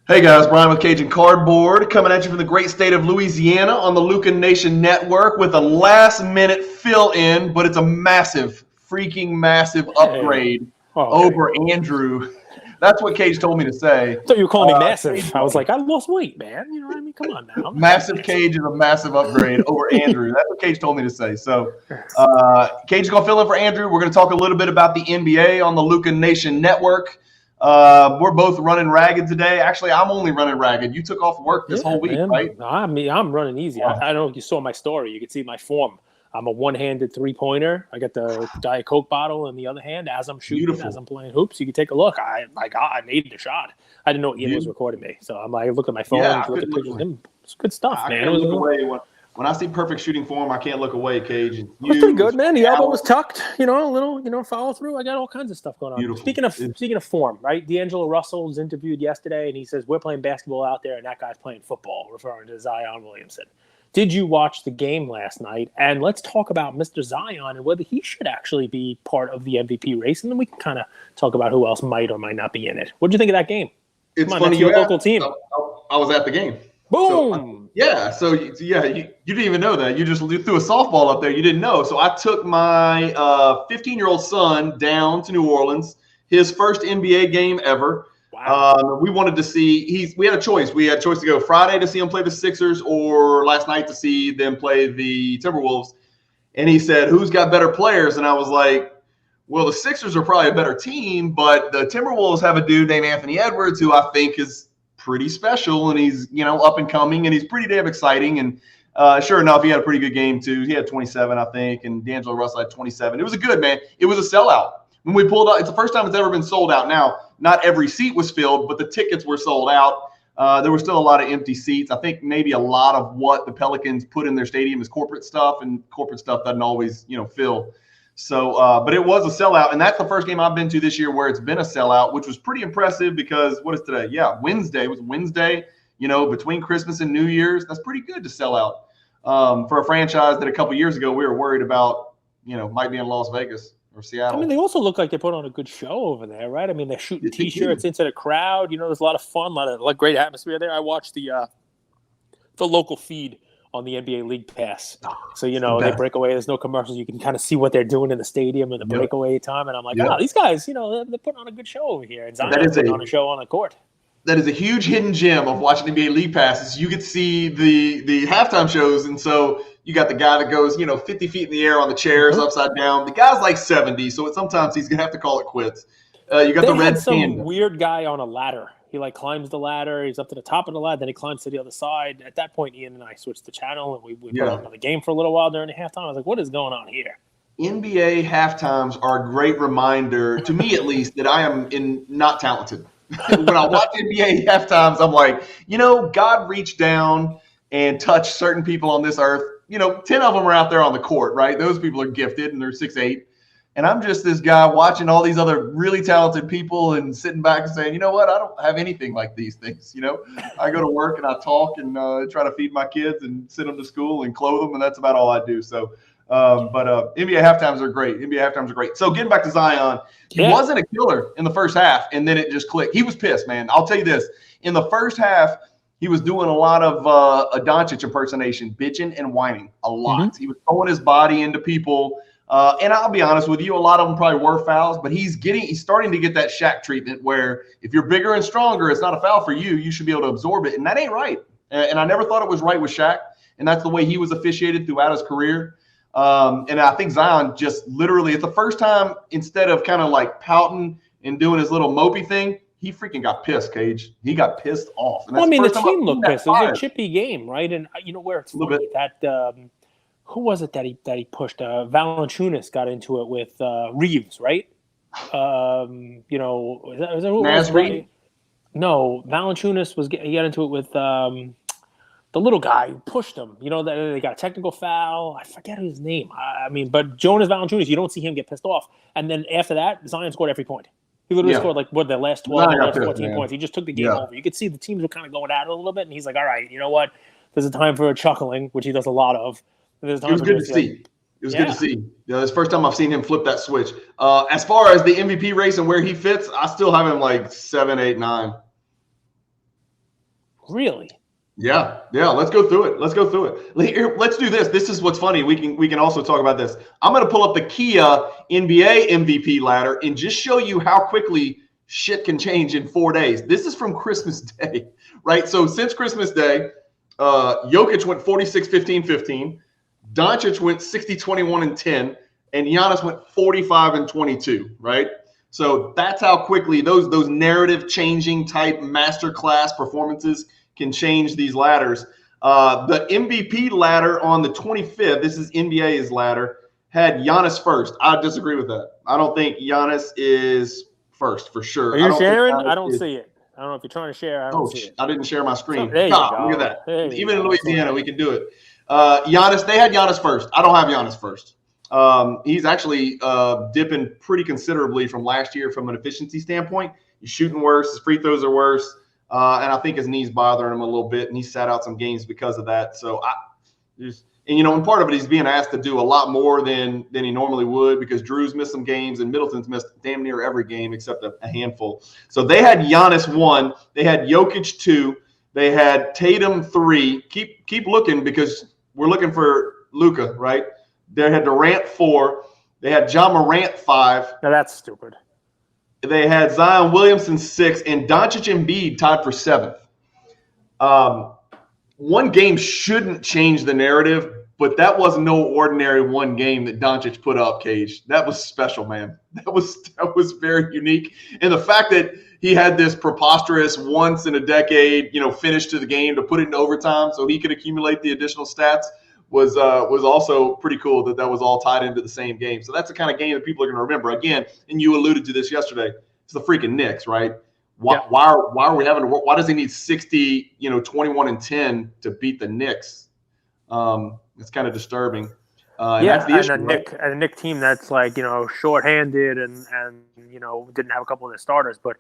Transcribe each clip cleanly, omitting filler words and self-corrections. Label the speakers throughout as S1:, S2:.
S1: Hey guys, Brian with Cajun Cardboard coming at you from the great state of Louisiana on the Luka Nation network with a last-minute fill-in, but it's a massive, freaking massive upgrade over Andrew. That's what Cage told me to say.
S2: I thought you were calling me massive. I was like, I lost weight, man. You know what I mean? Come on now.
S1: Massive Cage is a massive upgrade over Andrew. That's what Cage told me to say. So Cage is going to fill in for Andrew. We're going to talk a little bit about the NBA on the Luka Nation network. We're both running ragged today. Actually, I'm only running ragged. You took off work this whole week, man. Right?
S2: I'm running easy. I don't know if you saw my story. You can see my form. I'm a one-handed three-pointer. I got the Diet Coke bottle in the other hand as I'm shooting, Beautiful. As I'm playing hoops. You can take a look. I made the shot. I didn't know Ian was recording me. So I'm like, look at my phone, look at pictures of him. It's good stuff, man.
S1: Look away. When I see perfect shooting form, I can't look away, Cage.
S2: It was pretty good, man. The elbow was tucked, a little, follow through. I got all kinds of stuff going on.
S1: Beautiful.
S2: Speaking of form, right? D'Angelo Russell was interviewed yesterday, and he says, we're playing basketball out there, and that guy's playing football, referring to Zion Williamson. Did you watch the game last night? And let's talk about Mr. Zion and whether he should actually be part of the MVP race, and then we can kind of talk about who else might or might not be in it. What did you think of that game?
S1: It's funny
S2: your local team.
S1: I was at the game.
S2: Boom.
S1: So, you didn't even know that. You threw a softball up there. You didn't know. So I took my 15-year-old son down to New Orleans, his first NBA game ever.
S2: Wow.
S1: We wanted to see – we had a choice. We had a choice to go Friday to see him play the Sixers or last night to see them play the Timberwolves. And he said, who's got better players? And I was like, well, the Sixers are probably a better team, but the Timberwolves have a dude named Anthony Edwards who I think is pretty special, and he's up and coming, and he's pretty damn exciting. And sure enough, he had a pretty good game too. He had 27, I think, and D'Angelo Russell had 27. It was a good, man. It was a sellout. When we pulled out, it's the first time it's ever been sold out. Now, not every seat was filled, but the tickets were sold out. There were still a lot of empty seats. I think maybe a lot of what the Pelicans put in their stadium is corporate stuff, and corporate stuff doesn't always, fill. So, but it was a sellout, and that's the first game I've been to this year where it's been a sellout, which was pretty impressive because what is today? Yeah, Wednesday. It was Wednesday, between Christmas and New Year's. That's pretty good to sell out for a franchise that a couple years ago we were worried about, might be in Las Vegas or Seattle.
S2: I mean, they also look like they put on a good show over there, right? I mean, they're shooting T-shirts into the crowd. There's a lot of fun, a lot of great atmosphere there. I watched the local feed on the NBA League Pass. So, they break away. There's no commercials. You can kind of see what they're doing in the stadium in the breakaway time. And I'm like, these guys, they're putting on a good show over here. And Zion's putting on a show on the court.
S1: That is a huge hidden gem of watching NBA League Passes. You get to see the halftime shows. And so you got the guy that goes, 50 feet in the air on the chairs upside down. The guy's like 70, so sometimes he's going to have to call it quits. You got the red
S2: some weird guy on a ladder. He climbs the ladder. He's up to the top of the ladder. Then he climbs to the other side. At that point, Ian and I switched the channel, and we put on another game for a little while during the halftime. I was like, what is going on here?
S1: NBA halftimes are a great reminder, to me at least, that I am not talented. When I watch NBA halftimes, I'm like, God reached down and touched certain people on this earth. 10 of them are out there on the court, right? Those people are gifted, and they're 6'8". And I'm just this guy watching all these other really talented people and sitting back and saying, you know what? I don't have anything like these things. I go to work and I talk and try to feed my kids and send them to school and clothe them, and that's about all I do. So, but NBA halftimes are great. So getting back to Zion, he wasn't a killer in the first half, and then it just clicked. He was pissed, man. I'll tell you this. In the first half, he was doing a lot of a Doncic impersonation, bitching and whining a lot. Mm-hmm. He was throwing his body into people. And I'll be honest with you, a lot of them probably were fouls, but he's starting to get that Shaq treatment where if you're bigger and stronger, it's not a foul for you. You should be able to absorb it. And that ain't right. And I never thought it was right with Shaq. And that's the way he was officiated throughout his career. And I think Zion just literally, it's the first time instead of kind of like pouting and doing his little mopey thing, he freaking got pissed, Cage. He got pissed off. And
S2: well, I mean, the team looked pissed. It was a chippy game, right? And where it's funny that who was it that he pushed? Valanciunas got into it with Reeves, right? Was that
S1: Nasri?
S2: No, Valanciunas he got into it with the little guy who pushed him. That they got a technical foul. I forget his name. But Jonas Valanciunas, you don't see him get pissed off. And then after that, Zion scored every point. He literally scored the last 12 or last 14 points. He just took the game over. You could see the teams were kind of going at it a little bit, and he's like, all right, you know what? There's a time for chuckling, which he does a lot of.
S1: It was good to see. It was good to see. It's the first time I've seen him flip that switch. As far as the MVP race and where he fits, I still have him like 7, 8, 9.
S2: Really?
S1: Yeah. Let's go through it. Let's do this. This is what's funny. We can also talk about this. I'm going to pull up the Kia NBA MVP ladder and just show you how quickly shit can change in 4 days. This is from Christmas Day, right? So since Christmas Day, Jokic went 46, 15, 15. Doncic went 60, 21, and 10. And Giannis went 45 and 22, right? So that's how quickly those narrative changing type masterclass performances can change these ladders. The MVP ladder on the 25th, this is NBA's ladder, had Giannis first. I disagree with that. I don't think Giannis is first for sure.
S2: Are you sharing? I don't see it. I don't know if you're trying to share. I don't see it.
S1: I didn't share my screen.
S2: There you go.
S1: Look at that.
S2: There
S1: Even in Louisiana, we can do it. Giannis, they had Giannis first. I don't have Giannis first. He's actually dipping pretty considerably from last year from an efficiency standpoint. He's shooting worse. His free throws are worse. And I think his knee's bothering him a little bit, and he sat out some games because of that. So and part of it, he's being asked to do a lot more than he normally would because Drew's missed some games and Middleton's missed damn near every game except a handful. So they had Giannis 1, they had Jokic 2, they had Tatum 3. Keep looking because we're looking for Luka, right? They had Durant 4, they had John Morant 5.
S2: Now that's stupid.
S1: They had Zion Williamson 6, and Doncic and Embiid tied for 7th. One game shouldn't change the narrative, but that was no ordinary one game that Doncic put up, Cage. That was special, man. That was very unique. And the fact that he had this preposterous once in a decade, finish to the game to put it in overtime so he could accumulate the additional stats was also pretty cool that was all tied into the same game. So that's the kind of game that people are going to remember. Again, and you alluded to this yesterday, it's the freaking Knicks, right? Why are we having – why does he need 60, 21 and 10 to beat the Knicks? It's kind of disturbing. That's the issue,
S2: a Knicks team that's like, shorthanded and didn't have a couple of their starters. But,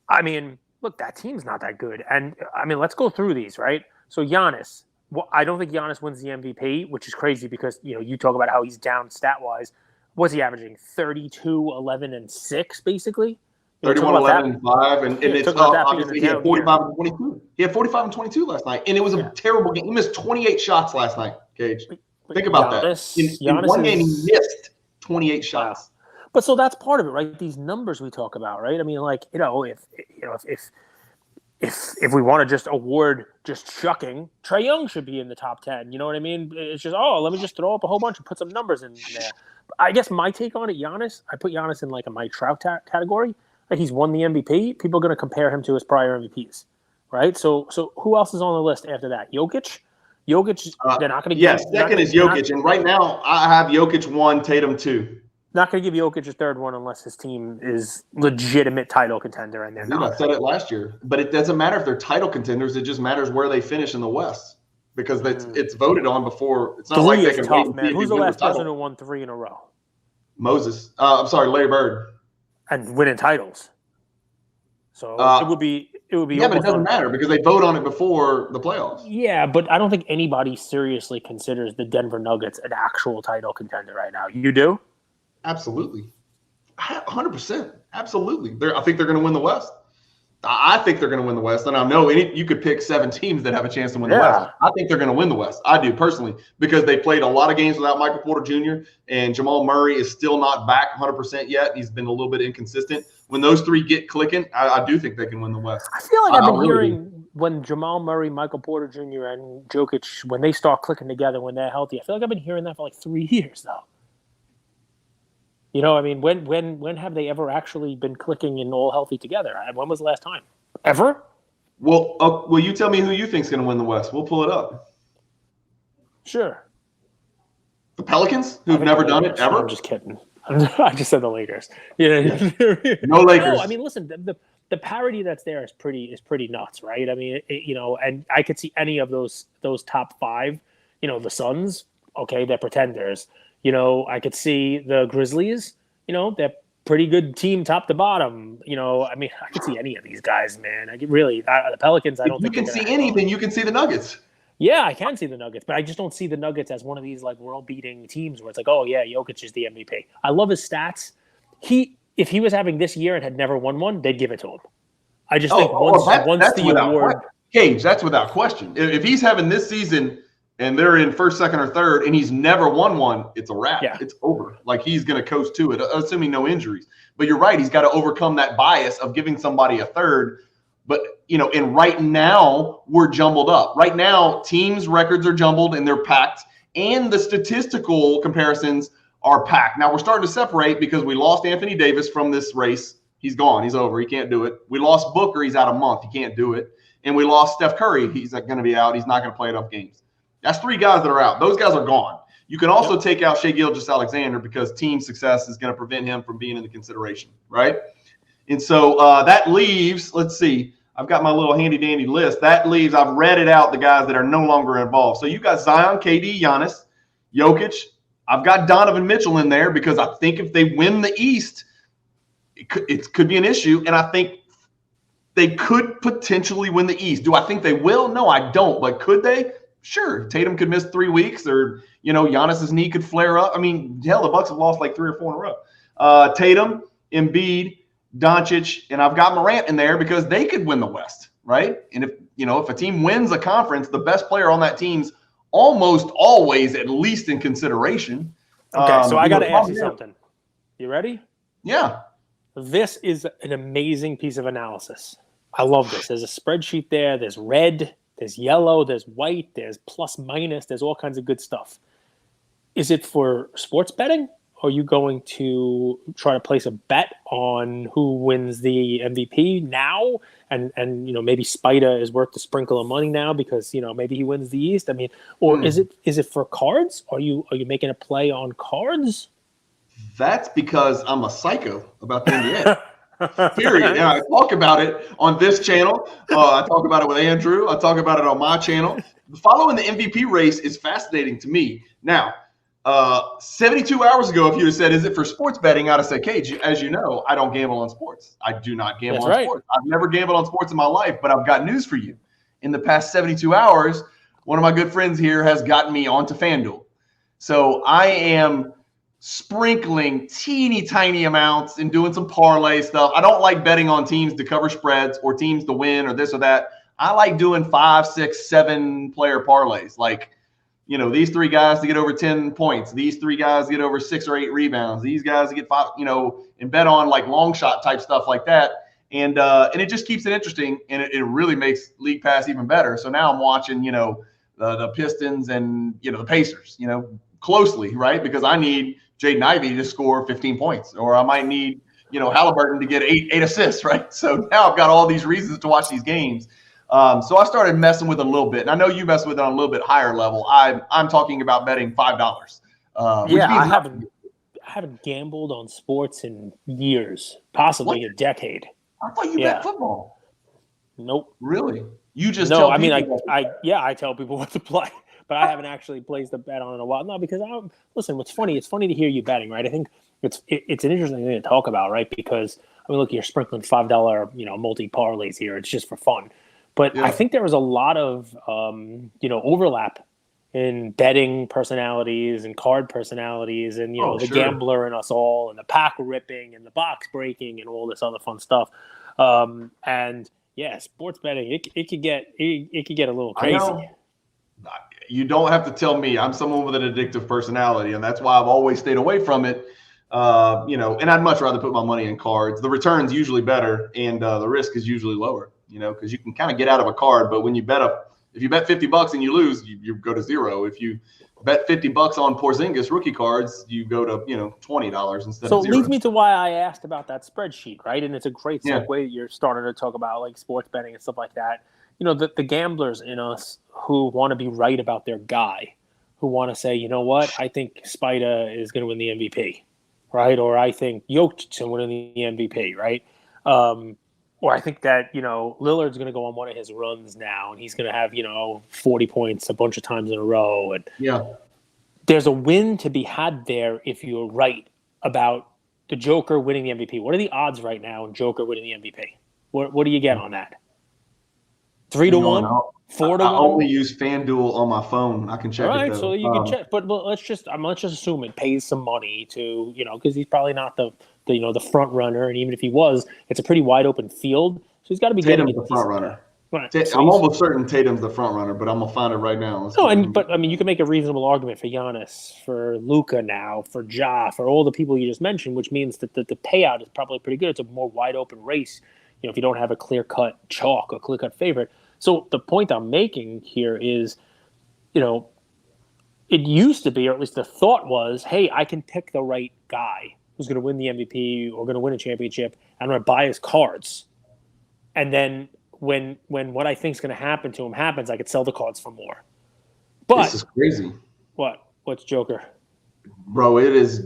S2: I mean, look, that team's not that good. And, I mean, let's go through these, right? So Giannis – well, I don't think Giannis wins the MVP, which is crazy because, you talk about how he's down stat-wise. What's he averaging? 32, 11, and 6, basically?
S1: 31, 11, and 5. And it's obviously he had 45 and 22. He had 45 and 22 last night. And it was a terrible game. He missed 28 shots last night, Gage. Think about that. In one game, he missed 28 shots.
S2: But so that's part of it, right? These numbers we talk about, right? I mean, like, if we want to just award just shucking, Trae Young should be in the top 10. You know what I mean? It's just, let me just throw up a whole bunch and put some numbers in there. I guess my take on it, Giannis, I put Giannis in like a Mike Trout category. Like he's won the MVP. People are going to compare him to his prior MVPs, right? So who else is on the list after that? Jokic, they're not going to give.
S1: Yes, second is Jokic. And right now I have Jokic 1, Tatum 2.
S2: Not going to give Jokic a third one unless his team is legitimate title contender, and they're not.
S1: I said it last year, but it doesn't matter if they're title contenders. It just matters where they finish in the West because it's voted on before. It's not like they can
S2: tough, man. Who's the last person who won 3 in a row?
S1: Moses. I'm sorry, Larry Bird.
S2: And winning titles. So it would be.
S1: Yeah, but it doesn't matter because they vote on it before the playoffs.
S2: Yeah, but I don't think anybody seriously considers the Denver Nuggets an actual title contender right now. You do?
S1: Absolutely. 100%. Absolutely. I think they're going to win the West. I think they're going to win the West. And I know you could pick 7 teams that have a chance to win the West. I think they're going to win the West. I do personally because they played a lot of games without Michael Porter Jr. and Jamal Murray is still not back 100% yet. He's been a little bit inconsistent. When those 3 get clicking, I do think they can win the West.
S2: I feel like I've been hearing when Jamal Murray, Michael Porter Jr., and Jokic, when they start clicking together, when they're healthy, I feel like I've been hearing that for like 3 years, though. I mean, when have they ever actually been clicking and all healthy together? When was the last time? Ever?
S1: Well, will you tell me who you think's going to win the West? We'll pull it up.
S2: Sure.
S1: The Pelicans, who've never done it ever?
S2: I'm just kidding. I just said the Lakers. Yeah.
S1: No Lakers.
S2: No, I mean, listen, the parity that's there is pretty nuts, right? I mean, and I could see any of those top 5. The Suns, okay, they're pretenders. I could see the Grizzlies, they're pretty good team top to bottom. I mean, I could see any of these guys, man. The Pelicans, I don't think
S1: you can see anything. You can see the Nuggets.
S2: Yeah, I can see the Nuggets, but I just don't see the Nuggets as one of these like world-beating teams where it's like, oh yeah, Jokic is the MVP. I love his stats. If he was having this year and had never won one, they'd give it to him. I just think once the award,
S1: Cage, that's without question. If he's having this season and they're in first, second, or third, and he's never won one, it's a wrap.
S2: Yeah.
S1: It's over. Like, he's going to coast to it, assuming no injuries. But you're right. He's got to overcome that bias of giving somebody a third. But, and right now we're jumbled up. Right now, teams' records are jumbled and they're packed, and the statistical comparisons are packed. Now we're starting to separate because we lost Anthony Davis from this race. He's gone. He's over. He can't do it. We lost Booker. He's out a month. He can't do it. And we lost Steph Curry. He's going to be out. He's not going to play enough games. That's 3 guys that are out. Those guys are gone. You can also take out Shai Gilgeous-Alexander because team success is going to prevent him from being in the consideration, right? And so that leaves, let's see, I've got my little handy-dandy list. That leaves, I've read it out, the guys that are no longer involved. So you got Zion, KD, Giannis, Jokic. I've got Donovan Mitchell in there because I think if they win the East, it could be an issue, and I think they could potentially win the East. Do I think they will? No, I don't. But could they? Sure. Tatum could miss 3 weeks, or Giannis's knee could flare up. I mean, hell, the Bucks have lost like 3 or 4 in a row. Tatum, Embiid, Doncic, and I've got Morant in there because they could win the West, right? And if a team wins a conference, the best player on that team's almost always at least in consideration.
S2: Okay, so I got to ask you something. You ready?
S1: Yeah.
S2: This is an amazing piece of analysis. I love this. There's a spreadsheet there. There's red, there's yellow, there's white, there's plus minus, there's all kinds of good stuff. Is it for sports betting? Or are you going to try to place a bet on who wins the MVP now? And maybe Spida is worth the sprinkle of money now because, maybe he wins the East. I mean, or is it for cards? Are you making a play on cards?
S1: That's because I'm a psycho about the NBA. Period. Yeah, I talk about it on this channel. I talk about it with Andrew. I talk about it on my channel. Following the MVP race is fascinating to me. Now, 72 hours ago, if you had said, is it for sports betting? I'd have said, Cage, as you know, I don't gamble on sports. I do not gamble on sports. I've never gambled on sports in my life, but I've got news for you. In the past 72 hours, one of my good friends here has gotten me onto FanDuel. So I am sprinkling teeny tiny amounts and doing some parlay stuff. I don't like betting on teams to cover spreads or teams to win or this or that. I like doing 5, 6, 7 player parlays. Like, these 3 guys to get over 10 points. These 3 guys to get over 6 or 8 rebounds. These guys to get 5, and bet on like long shot type stuff like that. And it just keeps it interesting, and it really makes League Pass even better. So now I'm watching, the Pistons and, the Pacers, closely, right? Because I need Jaden Ivey to score 15 points, or I might need, Halliburton to get 8 assists, right? So now I've got all these reasons to watch these games. So I started messing with it a little bit, and I know you mess with it on a little bit higher level. I'm talking about betting $5.
S2: I haven't gambled on sports in years, possibly a decade.
S1: I thought you bet football.
S2: Nope.
S1: Really? You just tell people?
S2: I tell people what to play, but I haven't actually placed a bet on in a while. No, because listen, what's funny? It's funny to hear you betting, right? I think it's an interesting thing to talk about, right? Because look, you're sprinkling $5, multi parlays here. It's just for fun. But I think there was a lot of, overlap in betting personalities and card personalities and, the gambler in us all and the pack ripping and the box breaking and all this other fun stuff. Sports betting, it could get a little crazy.
S1: You don't have to tell me. I'm someone with an addictive personality, and that's why I've always stayed away from it. And I'd much rather put my money in cards. The return's usually better, and the risk is usually lower. Because you can kind of get out of a card, but when you if you bet $50 and you lose, you go to zero. If you bet $50 on Porzingis rookie cards, you go to $20 instead of zero.
S2: So it leads me to why I asked about that spreadsheet, right? And it's a great segue. You're starting to talk about like sports betting and stuff like that. The gamblers in us who want to be right about their guy, who want to say, you know what, I think Spida is going to win the MVP, right? Or I think Jokic is going to win the MVP, right? Or I think that, Lillard's going to go on one of his runs now, and he's going to have, 40 points a bunch of times in a row. And there's a win to be had there if you're right about the Joker winning the MVP. What are the odds right now in Joker winning the MVP? What do you get on that? 3-1? 4-1?
S1: I only use FanDuel on my phone. I can check it.
S2: All right,
S1: though.
S2: so you can check. But let's just assume it pays some money to, because he's probably not the front runner, and even if he was, it's a pretty wide open field. So he's got to be getting
S1: the front runner.
S2: Right.
S1: I'm almost certain Tatum's the front runner, but I'm gonna find it right now.
S2: But I mean, you can make a reasonable argument for Giannis, for Luka now, for Ja, for all the people you just mentioned, which means that the payout is probably pretty good. It's a more wide open race, if you don't have a clear cut chalk or clear cut favorite. So the point I'm making here is, it used to be, or at least the thought was, hey, I can pick the right guy who's going to win the MVP or going to win a championship, and I'm going to buy his cards, and then when what I think is going to happen to him happens, I could sell the cards for more. But
S1: this is crazy.
S2: What's Joker?
S1: Bro, it is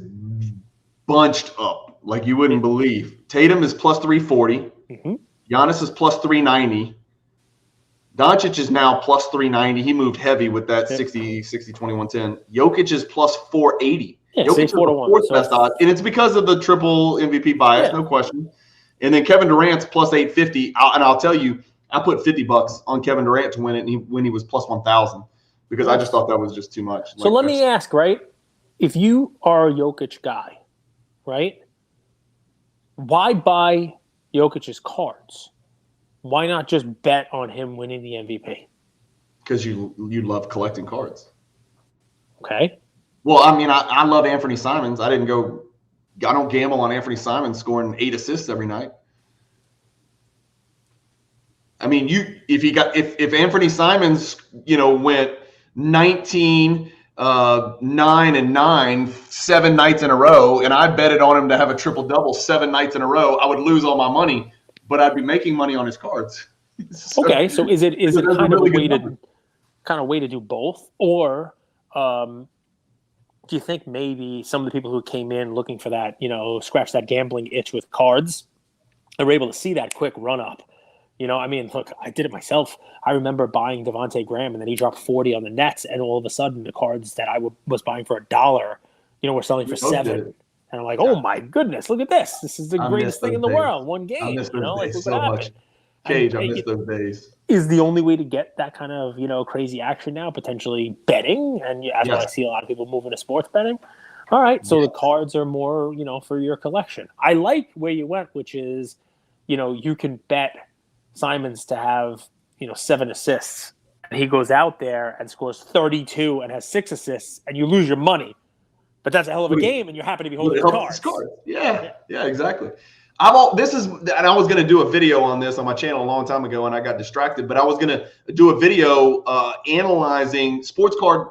S1: bunched up like you wouldn't believe. Tatum is plus 340.
S2: Mm-hmm.
S1: Giannis is plus 390. Doncic is now plus 390. He moved heavy with that 60-21-10. Jokic is plus 480.
S2: Yeah,
S1: Jokic is the fourth best odds, and it's because of the triple MVP bias, no question. And then Kevin Durant's plus 850, and I'll tell you, I put $50 on Kevin Durant to win it, when he was plus 1,000, because I just thought that was just too much.
S2: So let me ask, right? If you are a Jokic guy, right? Why buy Jokic's cards? Why not just bet on him winning the MVP?
S1: Because you love collecting cards.
S2: Okay.
S1: Well, I mean, I love Anthony Simons. I don't gamble on Anthony Simons scoring 8 assists every night. I mean, if Anthony Simons, went 19, 9 and 9, 7 nights in a row, and I betted on him to have a triple double 7 nights in a row, I would lose all my money, but I'd be making money on his cards.
S2: Okay, so is it kind of a way to do both, or do you think maybe some of the people who came in looking for that, scratch that gambling itch with cards, are able to see that quick run up? I mean, look, I did it myself. I remember buying Devontae Graham, and then he dropped 40 on the Nets, and all of a sudden the cards that I was buying for $1, were selling for $7. And I'm like, oh my goodness, look at this! This is the greatest thing in the world. One game,
S1: I miss those days
S2: look
S1: so
S2: what happened.
S1: much. Cage, I miss those days.
S2: Is the only way to get that kind of crazy action now potentially betting, and that's why I see a lot of people moving to sports betting. All right, so the cards are more for your collection. I like where you went, which is you can bet Simons to have 7 assists, and he goes out there and scores 32 and has 6 assists, and you lose your money. But that's a hell of a game, and you're happy to be holding cards.
S1: Yeah, exactly. And I was going to do a video on this on my channel a long time ago, and I got distracted. But I was going to do a video analyzing sports card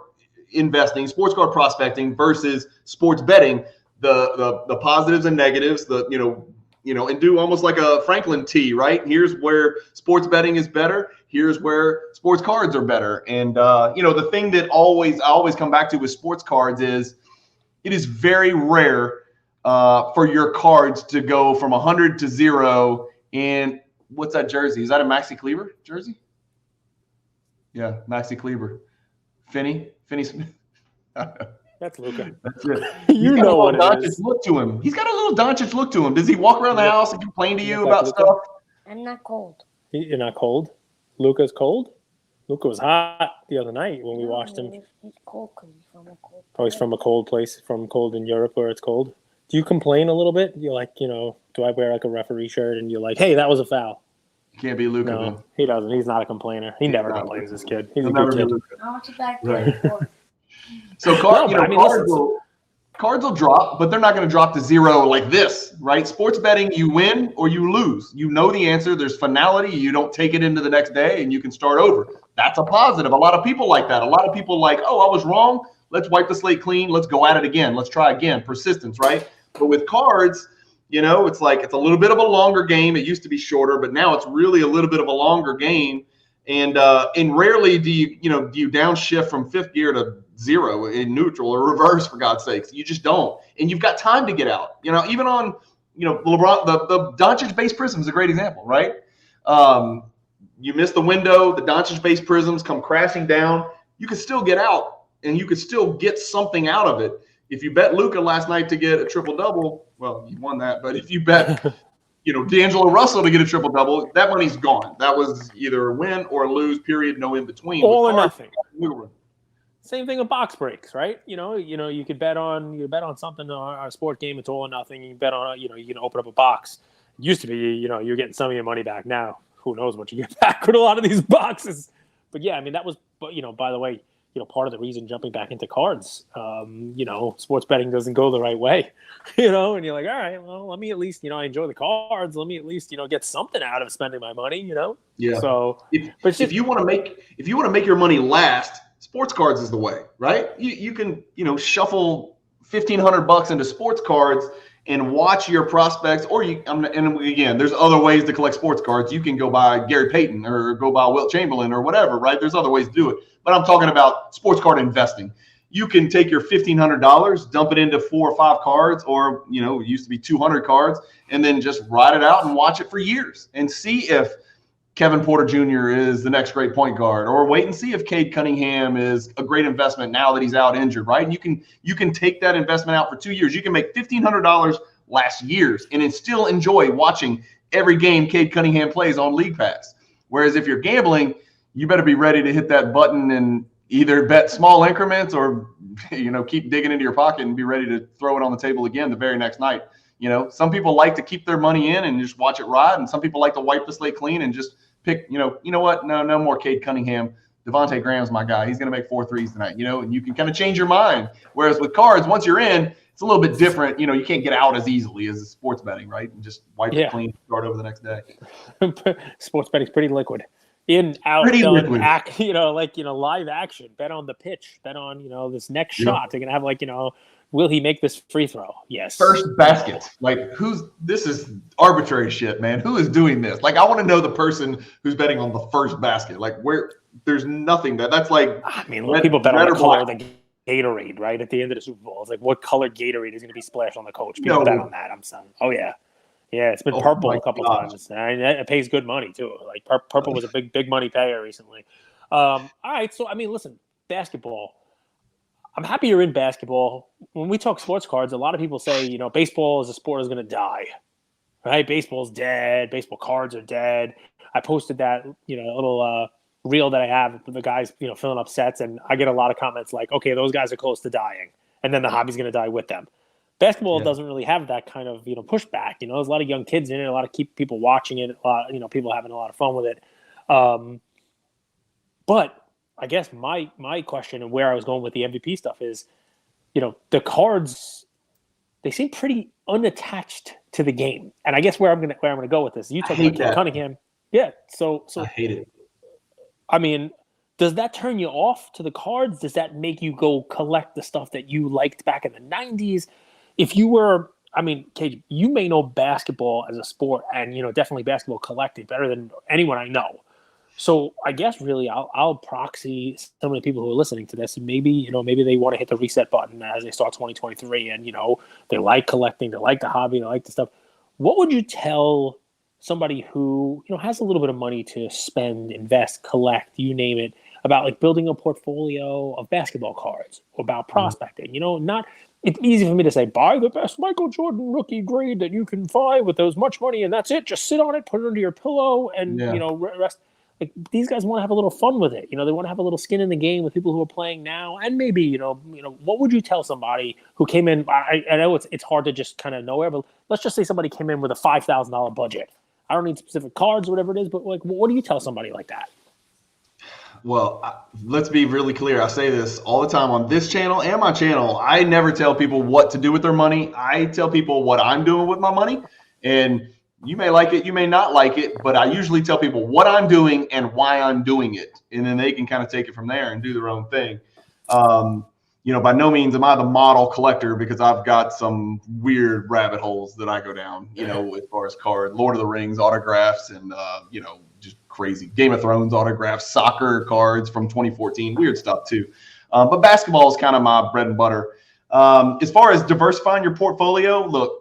S1: investing, sports card prospecting versus sports betting, the positives and negatives, and do almost like a Franklin T, right? Here's where sports betting is better. Here's where sports cards are better. And the thing that I always come back to with sports cards is it is very rare for your cards to go from 100 to 0. And what's that jersey? Is that a Maxi Kleber jersey? Yeah, Maxi Kleber. Finney Smith.
S2: That's Luka.
S1: That's it.
S2: You know what it is.
S1: Look to him. He's got a little Doncic look to him. Does he walk around the house and complain to you about stuff?
S3: I'm not cold.
S2: You're not cold? Luka's cold? Luka was hot the other night when we watched him.
S3: He's cold because he's from a cold place.
S2: Oh, he's from a cold place, from cold in Europe where it's cold. Do you complain a little bit? You're like, do I wear like a referee shirt and you're like, hey, that was a foul?
S1: Can't be Luka.
S2: No, he doesn't. He's not a complainer. He never complains, this kid. He's a good kid.
S3: I want you back there.
S1: So cards will drop, but they're not going to drop to 0 like this, right? Sports betting, you win or you lose. You know the answer. There's finality. You don't take it into the next day, and you can start over. That's a positive. A lot of people like that. A lot of people like, oh, I was wrong. Let's wipe the slate clean. Let's go at it again. Let's try again. Persistence, right? But with cards, it's like it's a little bit of a longer game. It used to be shorter, but now it's really a little bit of a longer game. And rarely do you downshift from 5th gear to 0 in neutral or reverse, for God's sakes. You just don't. And you've got time to get out. Even on, LeBron, the Doncic base prism is a great example, right? You miss the window, the Doncic base prisms come crashing down. You could still get out, and you could still get something out of it. If you bet Luka last night to get a triple-double, well, you won that. But if you bet D'Angelo Russell to get a triple-double, that money's gone. That was either a win or a lose, period, no in between.
S2: All or nothing. Same thing with box breaks, right? You could bet on something on a sport game. It's all or nothing. You bet on, you can open up a box. It used to be, you're getting some of your money back. Now, who knows what you get back with a lot of these boxes. But yeah, I mean, that was, by the way, part of the reason jumping back into cards, sports betting doesn't go the right way, and you're like, all right, well, let me at least, I enjoy the cards. Let me at least, get something out of spending my money,
S1: Yeah.
S2: So,
S1: if you want to make your money last, sports cards is the way, right? You can, shuffle $1,500 into sports cards and watch your prospects, or and again, there's other ways to collect sports cards. You can go buy Gary Payton or go buy Wilt Chamberlain or whatever, right? There's other ways to do it. But I'm talking about sports card investing. You can take your $1,500, dump it into 4 or 5 cards, or, it used to be 200 cards, and then just ride it out and watch it for years and see if Kevin Porter Jr. is the next great point guard, or wait and see if Cade Cunningham is a great investment now that he's out injured, right? And you can take that investment out for 2 years. You can make $1,500 last years and then still enjoy watching every game Cade Cunningham plays on League Pass. Whereas if you're gambling, you better be ready to hit that button and either bet small increments or, keep digging into your pocket and be ready to throw it on the table again the very next night. Some people like to keep their money in and just watch it ride, and some people like to wipe the slate clean and just pick, you know what? No more Cade Cunningham. Devontae Graham's my guy. He's going to make 4 threes tonight, and you can kind of change your mind. Whereas with cards, once you're in, it's a little bit different. You can't get out as easily as sports betting, right? And just wipe it clean, start over the next day.
S2: Sports betting's pretty liquid. In, out,
S1: pretty
S2: done,
S1: liquid.
S2: Live action. Bet on the pitch. Bet on, this next shot. They're going to have will he make this free throw? Yes.
S1: First basket. This is arbitrary shit, man. Who is doing this? I want to know the person who's betting on the first basket. Where there's nothing that's
S2: people bet on the color of the Gatorade, right? At the end of the Super Bowl. It's what color Gatorade is going to be splashed on the coach. People bet on that. I'm saying, oh, yeah. Yeah, it's been purple a couple times. And it pays good money, too. Purple was a big money payer recently. All right. So, listen, basketball. I'm happy you're in basketball. When we talk sports cards, a lot of people say, baseball as a sport is going to die, right? Baseball's dead. Baseball cards are dead. I posted that, little reel that I have with the guys, filling up sets, and I get a lot of comments like, okay, those guys are close to dying, and then the hobby's going to die with them. Basketball doesn't really have that kind of, pushback. There's a lot of young kids in it, a lot of people watching it, a lot, people having a lot of fun with it. But I guess my question and where I was going with the MVP stuff is, the cards, they seem pretty unattached to the game. And I guess where I'm gonna go with this, you talked about Cade Cunningham. Yeah. So
S1: I hate it.
S2: Does that turn you off to the cards? Does that make you go collect the stuff that you liked back in the 90s? If you were, Cade, you may know basketball as a sport and, definitely basketball collecting better than anyone I know. So I guess really I'll proxy some of the people who are listening to this, and maybe they want to hit the reset button as they start 2023, and they like collecting, they like the hobby, they like the stuff. What would you tell somebody who has a little bit of money to spend, invest, collect, you name it, about building a portfolio of basketball cards, or about prospecting? It's easy for me to say, buy the best Michael Jordan rookie grade that you can find with as much money, and that's it. Just sit on it, put it under your pillow, and rest. These guys want to have a little fun with it. They want to have a little skin in the game with people who are playing now. And maybe, what would you tell somebody who came in? I know it's hard to just kind of know where, but let's just say somebody came in with a $5,000 budget. I don't need specific cards or whatever it is, but what do you tell somebody like that?
S1: Well, let's be really clear. I say this all the time on this channel and my channel. I never tell people what to do with their money. I tell people what I'm doing with my money. And you may like it, you may not like it, but I usually tell people what I'm doing and why I'm doing it. And then they can kind of take it from there and do their own thing. By no means am I the model collector, because I've got some weird rabbit holes that I go down, as far as card, Lord of the Rings autographs and, just crazy Game of Thrones autographs, soccer cards from 2014, weird stuff too. But basketball is kind of my bread and butter. As far as diversifying your portfolio, look,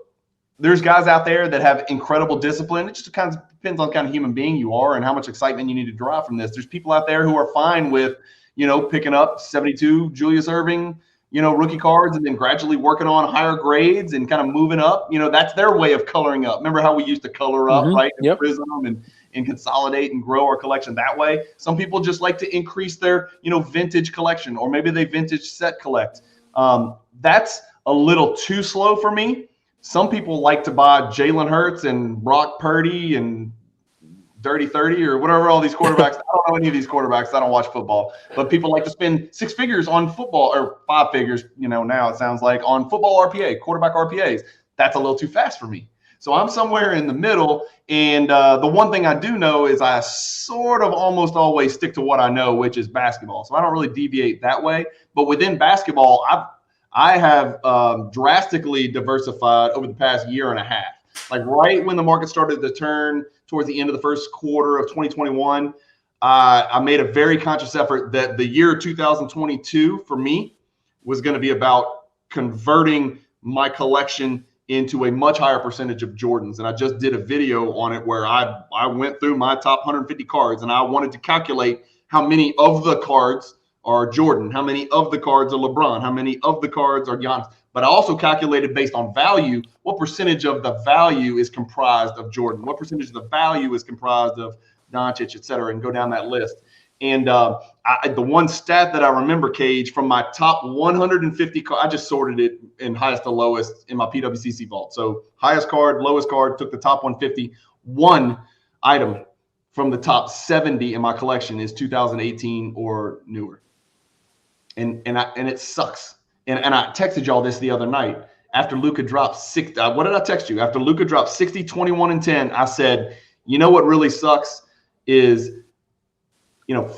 S1: there's guys out there that have incredible discipline. It just kind of depends on kind of human being you are and how much excitement you need to derive from this. There's people out there who are fine with, picking up 72 Julius Erving, rookie cards, and then gradually working on higher grades and kind of moving up. That's their way of coloring up. Remember how we used to color up, right? And prism and consolidate and grow our collection that way. Some people just like to increase their, vintage collection, or maybe they vintage set collect. That's a little too slow for me. Some people like to buy Jalen Hurts and Brock Purdy and Dirty 30 or whatever all these quarterbacks. I don't know any of these quarterbacks. I don't watch football. But people like to spend 6 figures on football, or 5 figures, now it sounds like, on football RPA, quarterback RPAs. That's a little too fast for me. So I'm somewhere in the middle. And the one thing I do know is I sort of almost always stick to what I know, which is basketball. So I don't really deviate that way. But within basketball, I have drastically diversified over the past year and a half. Like right when the market started to turn towards the end of the first quarter of 2021, I made a very conscious effort that the year 2022 for me was going to be about converting my collection into a much higher percentage of Jordans. And I just did a video on it where I went through my top 150 cards, and I wanted to calculate how many of the cards are Jordan, how many of the cards are LeBron, how many of the cards are Giannis. But I also calculated based on value, what percentage of the value is comprised of Jordan, what percentage of the value is comprised of Doncic, et cetera, and go down that list. And the one stat that I remember, Cage, from my top 150 cards, I just sorted it in highest to lowest in my PWCC vault. So highest card, lowest card, took the top 150. One item from the top 70 in my collection is 2018 or newer. And it sucks. And I texted y'all this the other night after Luka dropped 60. What did I text you? After Luka dropped 60, 21, and 10, I said, you know what really sucks is,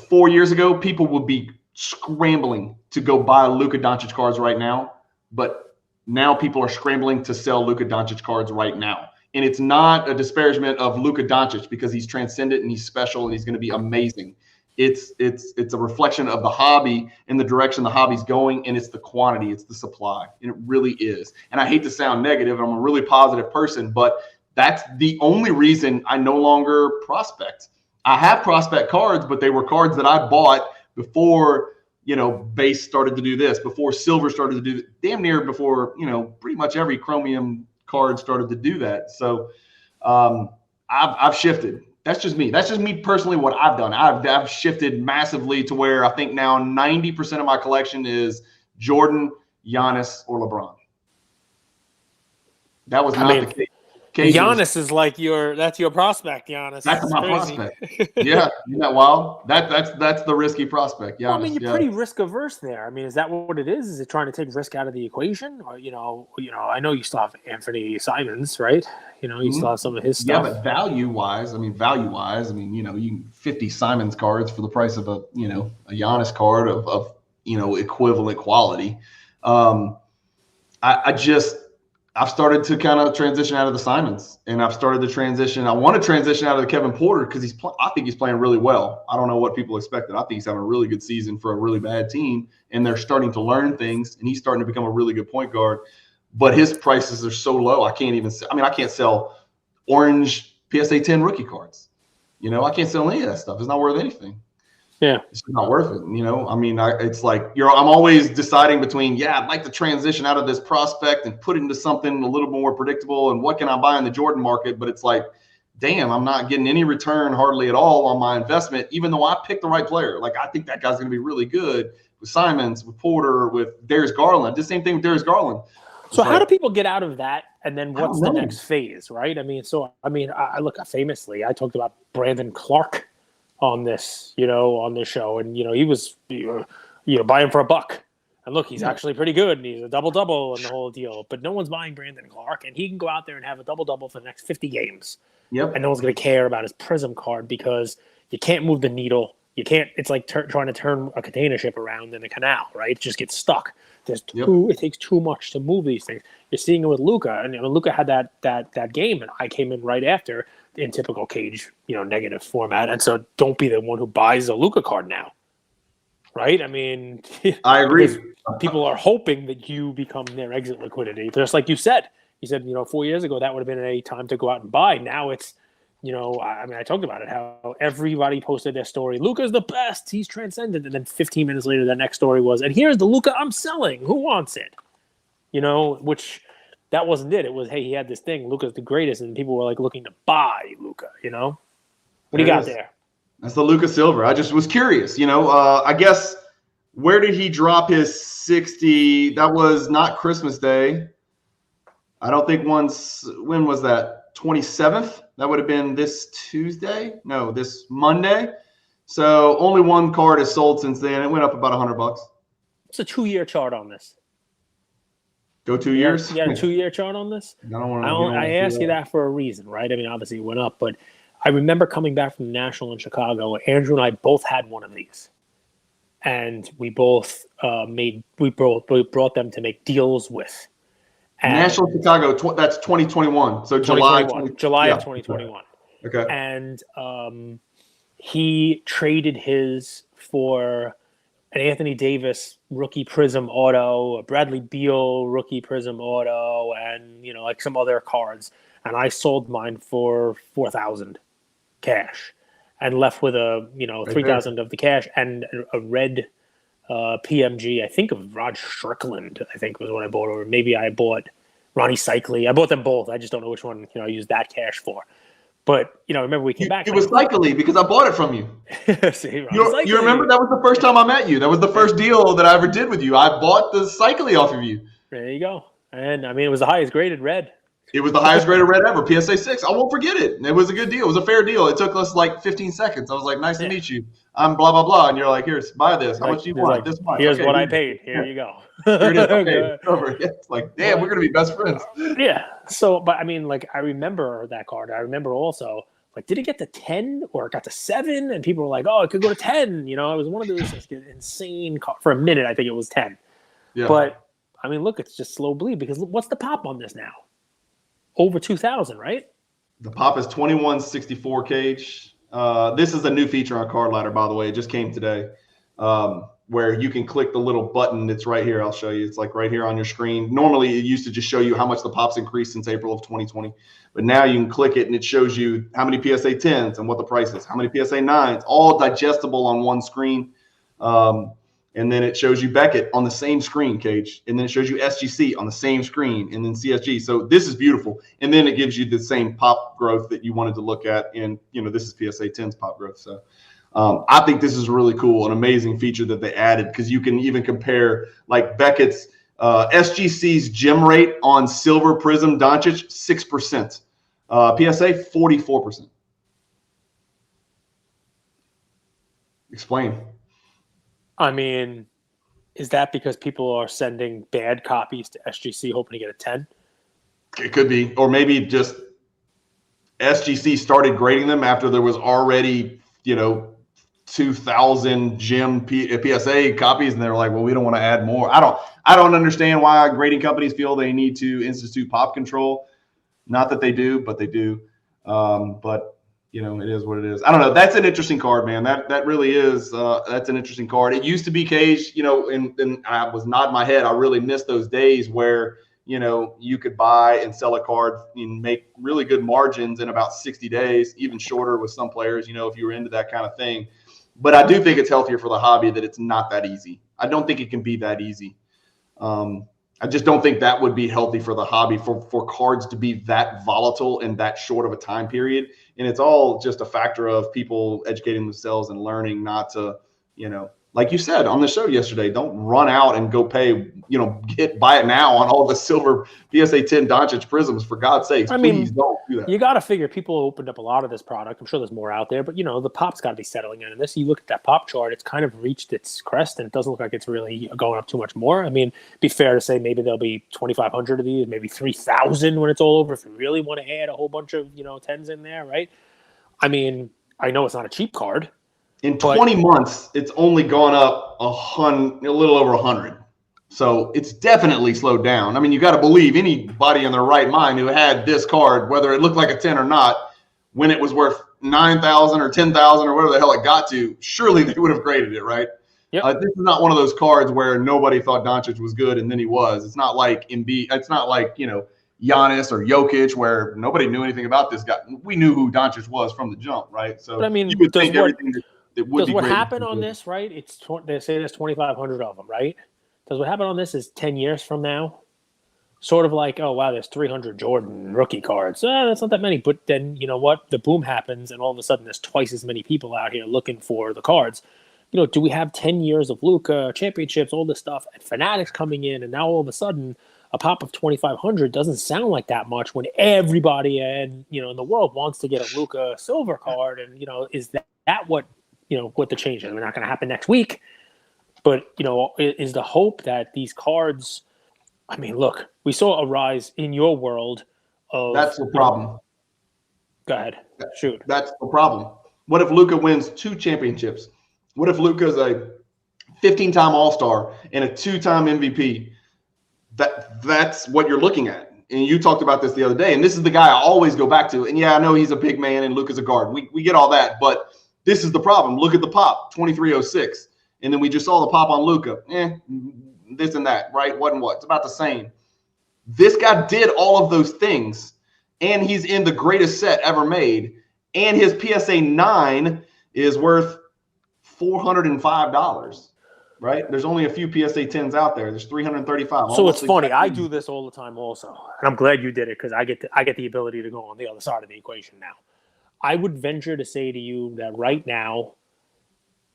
S1: 4 years ago, people would be scrambling to go buy Luka Doncic cards right now. But now people are scrambling to sell Luka Doncic cards right now. And it's not a disparagement of Luka Doncic because he's transcendent and he's special and he's going to be amazing. It's a reflection of the hobby and the direction the hobby's going, and it's the quantity, it's the supply, and it really is. And I hate to sound negative, I'm a really positive person, but that's the only reason I no longer prospect. I have prospect cards, but they were cards that I bought before, base started to do this, before silver started to do this, damn near before, pretty much every chromium card started to do that. So I've shifted. That's just me. That's just me personally, what I've done. I've shifted massively to where I think now 90% of my collection is Jordan, Giannis, or LeBron. That was not the case.
S2: Giannis is like that's your prospect, Giannis.
S1: That's my prospect. Yeah, isn't that wild? That's the risky prospect. Giannis,
S2: well, you're pretty risk averse there. Is that what it is? Is it trying to take risk out of the equation? Or, I know you still have Anthony Simons, right? You still have some of his stuff.
S1: Yeah, but value wise, you 50 Simons cards for the price of a Giannis card of equivalent quality. I've started to kind of transition out of the Simons, and I've started to transition. I want to transition out of the Kevin Porter because I think he's playing really well. I don't know what people expected. I think he's having a really good season for a really bad team, and they're starting to learn things, and he's starting to become a really good point guard. But his prices are so low, I can't sell orange PSA 10 rookie cards. I can't sell any of that stuff. It's not worth anything.
S2: Yeah,
S1: it's not worth it. It's like I'm always deciding between, I'd like to transition out of this prospect and put into something a little more predictable. And what can I buy in the Jordan market? But it's like, damn, I'm not getting any return hardly at all on my investment, even though I picked the right player. Like, I think that guy's going to be really good with Simons, with Porter, with Darius Garland. The same thing with Darius Garland.
S2: So how do people get out of that? And then what's the next phase, right? I look famously, I talked about Brandon Clark on this show, and he was buy him for $1, and look, he's actually pretty good, and he's a double and the whole deal. But no one's buying Brandon Clark, and he can go out there and have a double for the next 50 games.
S1: Yep.
S2: And no one's going to care about his Prizm card because you can't move the needle. You can't. It's like trying to turn a container ship around in a canal, right? It just gets stuck. It takes too much to move these things. You're seeing it with Luka, and Luka had that game, and I came in right after in typical Cage, negative format. And so don't be the one who buys a Luka card now, right?
S1: I agree.
S2: People are hoping that you become their exit liquidity, just like you said. You said 4 years ago that would have been a time to go out and buy. Now it's I talked about it, how everybody posted their story. Luka's the best. He's transcendent. And then 15 minutes later, the next story was, and here's the Luka I'm selling. Who wants it? Which that wasn't it. It was, hey, he had this thing. Luka's the greatest. And people were like looking to buy Luka, What do you got there?
S1: That's the Luka Silver. I just was curious, I guess, where did he drop his 60? That was not Christmas Day. I don't think when was that? 27th? That would have been this Tuesday. No, this Monday. So only one card is sold since then. It went up about $100.
S2: It's a 2-year chart on this.
S1: Go 2 years?
S2: Yeah, 2-year chart on this.
S1: I don't want to.
S2: I asked you that for a reason, right? I mean, obviously it went up, but I remember coming back from the National in Chicago. Andrew and I both had one of these, and we both brought them to make deals with. And
S1: National Chicago. That's 2021. So July
S2: of 2021.
S1: Okay.
S2: And he traded his for an Anthony Davis rookie Prizm auto, a Bradley Beal rookie Prizm auto, and like some other cards. And I sold mine for $4,000 cash, and left with a $3,000 of the cash and a red PMG. I think of Rod Strickland. I think was what I bought, or maybe I bought Ronnie Cycli. I bought them both. I just don't know which one I used that cash for. But remember we came back.
S1: It was Cycli because I bought it from you.
S2: See,
S1: you remember that was the first time I met you. That was the first deal that I ever did with you. I bought the Cycli off of you.
S2: There you go. And I mean, it was the highest graded red.
S1: It was the highest graded red ever, PSA 6. I won't forget it. It was a good deal. It was a fair deal. It took us like 15 seconds. I was like, nice to meet you. I'm blah, blah, blah. And you're like, here, buy this. How much do you want? This much.
S2: Here's what I paid. Here you go.
S1: Here it is. Okay, over. It's like, damn, we're going to be best friends.
S2: Yeah. So, but I mean, I remember that card. I remember also, did it get to 10 or it got to 7? And people were like, oh, it could go to 10. It was one of those insane cards. For a minute, I think it was 10. Yeah. But, I mean, look, it's just slow bleed because what's the pop on this now? Over 2,000, right?
S1: The pop is 2164 cage. This is a new feature on Card Ladder, by the way. It just came today, where you can click the little button that's right here. I'll show you. It's like right here on your screen. Normally, it used to just show you how much the pop's increased since April of 2020. But now you can click it, and it shows you how many PSA 10s and what the price is, how many PSA 9s, all digestible on one screen. And then it shows you Beckett on the same screen, Cage. And then it shows you SGC on the same screen, and then CSG. So this is beautiful. And then it gives you the same pop growth that you wanted to look at. And, this is PSA 10's pop growth. So I think this is really cool, an amazing feature that they added, because you can even compare like Beckett's SGC's gem rate on Silver Prizm Doncic, 6%. PSA, 44%. Explain.
S2: I mean, is that because people are sending bad copies to SGC hoping to get a 10?
S1: It could be. Or maybe just SGC started grading them after there was already, 2,000 gem PSA copies, and they were like, well, we don't want to add more. I don't understand why grading companies feel they need to institute pop control. Not that they do, but they do. But it is what it is. I don't know. That's an interesting card, man. That really is. That's an interesting card. It used to be, Cage, and I was nodding my head. I really miss those days where, you could buy and sell a card and make really good margins in about 60 days, even shorter with some players, if you were into that kind of thing. But I do think it's healthier for the hobby that it's not that easy. I don't think it can be that easy. I just don't think that would be healthy for the hobby for cards to be that volatile in that short of a time period. And it's all just a factor of people educating themselves and learning not to, like you said on the show yesterday, don't run out and go pay, buy it now on all the silver PSA 10 Doncic Prizms, for God's sakes. Please don't do that.
S2: You got to figure people opened up a lot of this product. I'm sure there's more out there, but the pop's got to be settling in. And this, you look at that pop chart, it's kind of reached its crest, and it doesn't look like it's really going up too much more. I mean, be fair to say maybe there'll be 2,500 of these, maybe 3,000 when it's all over, if you really want to add a whole bunch of 10s in there, right? I mean, I know it's not a cheap card.
S1: In 20 months, it's only gone up a little over 100. So it's definitely slowed down. I mean, you got to believe anybody in their right mind who had this card, whether it looked like a 10 or not, when it was worth 9,000 or 10,000 or whatever the hell it got to, surely they would have graded it, right?
S2: Yep.
S1: This is not one of those cards where nobody thought Doncic was good and then he was. It's not like Embiid. It's not like, Giannis or Jokic, where nobody knew anything about this guy. We knew who Doncic was from the jump, right? So
S2: but I mean,
S1: you would think everything that would
S2: does
S1: be
S2: what
S1: great
S2: happen on this, right? They say there's 2,500 of them, right? Does what happen on this is 10 years from now, sort of like, oh, wow, there's 300 Jordan rookie cards. That's not that many. But then, you know what? The boom happens, and all of a sudden there's twice as many people out here looking for the cards. Do we have 10 years of Luka, championships, all this stuff, and Fanatics coming in, and now all of a sudden a pop of 2,500 doesn't sound like that much when everybody in the world wants to get a Luka Silver card. And, is that what the change is? We're not going to happen next week. But, is the hope that these cards, I mean, look, we saw a rise in your world of.
S1: That's the problem.
S2: Go ahead. Shoot.
S1: That's the problem. What if Luka wins 2 championships? What if Luka's a 15-time All-Star and a 2-time MVP? That's what you're looking at. And you talked about this the other day, and this is the guy I always go back to. And yeah, I know he's a big man and Luka's a guard. We get all that, but this is the problem. Look at the pop, 2306. And then we just saw the pop on Luka. This and that, right? Wasn't what? It's about the same. This guy did all of those things, and he's in the greatest set ever made. And his PSA 9 is worth $405. Right? There's only a few PSA 10s out there. There's 335.
S2: So it's funny. I do this all the time also. And I'm glad you did it because I get the ability to go on the other side of the equation now. I would venture to say to you that right now,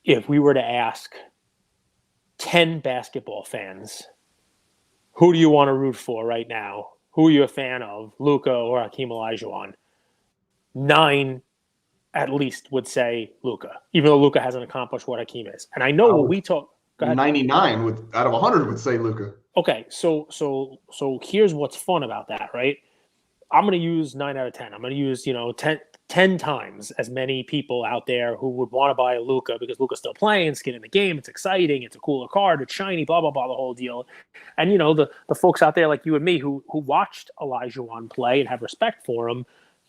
S2: if we were to ask 10 basketball fans, who do you want to root for right now? Who are you a fan of, Luka or Hakeem Olajuwon? 9 at least would say Luka, even though Luka hasn't accomplished what Hakeem is. And I know when we talk –
S1: 99 out of 100 would say Luka.
S2: Okay, so here's what's fun about that, right? I'm going to use 9 out of 10. I'm going to use 10 times as many people out there who would want to buy a Luka because Luka's still playing, skin in the game, it's exciting, it's a cooler card, it's shiny, blah blah blah, the whole deal. And the folks out there like you and me who watched Olajuwon play and have respect for him,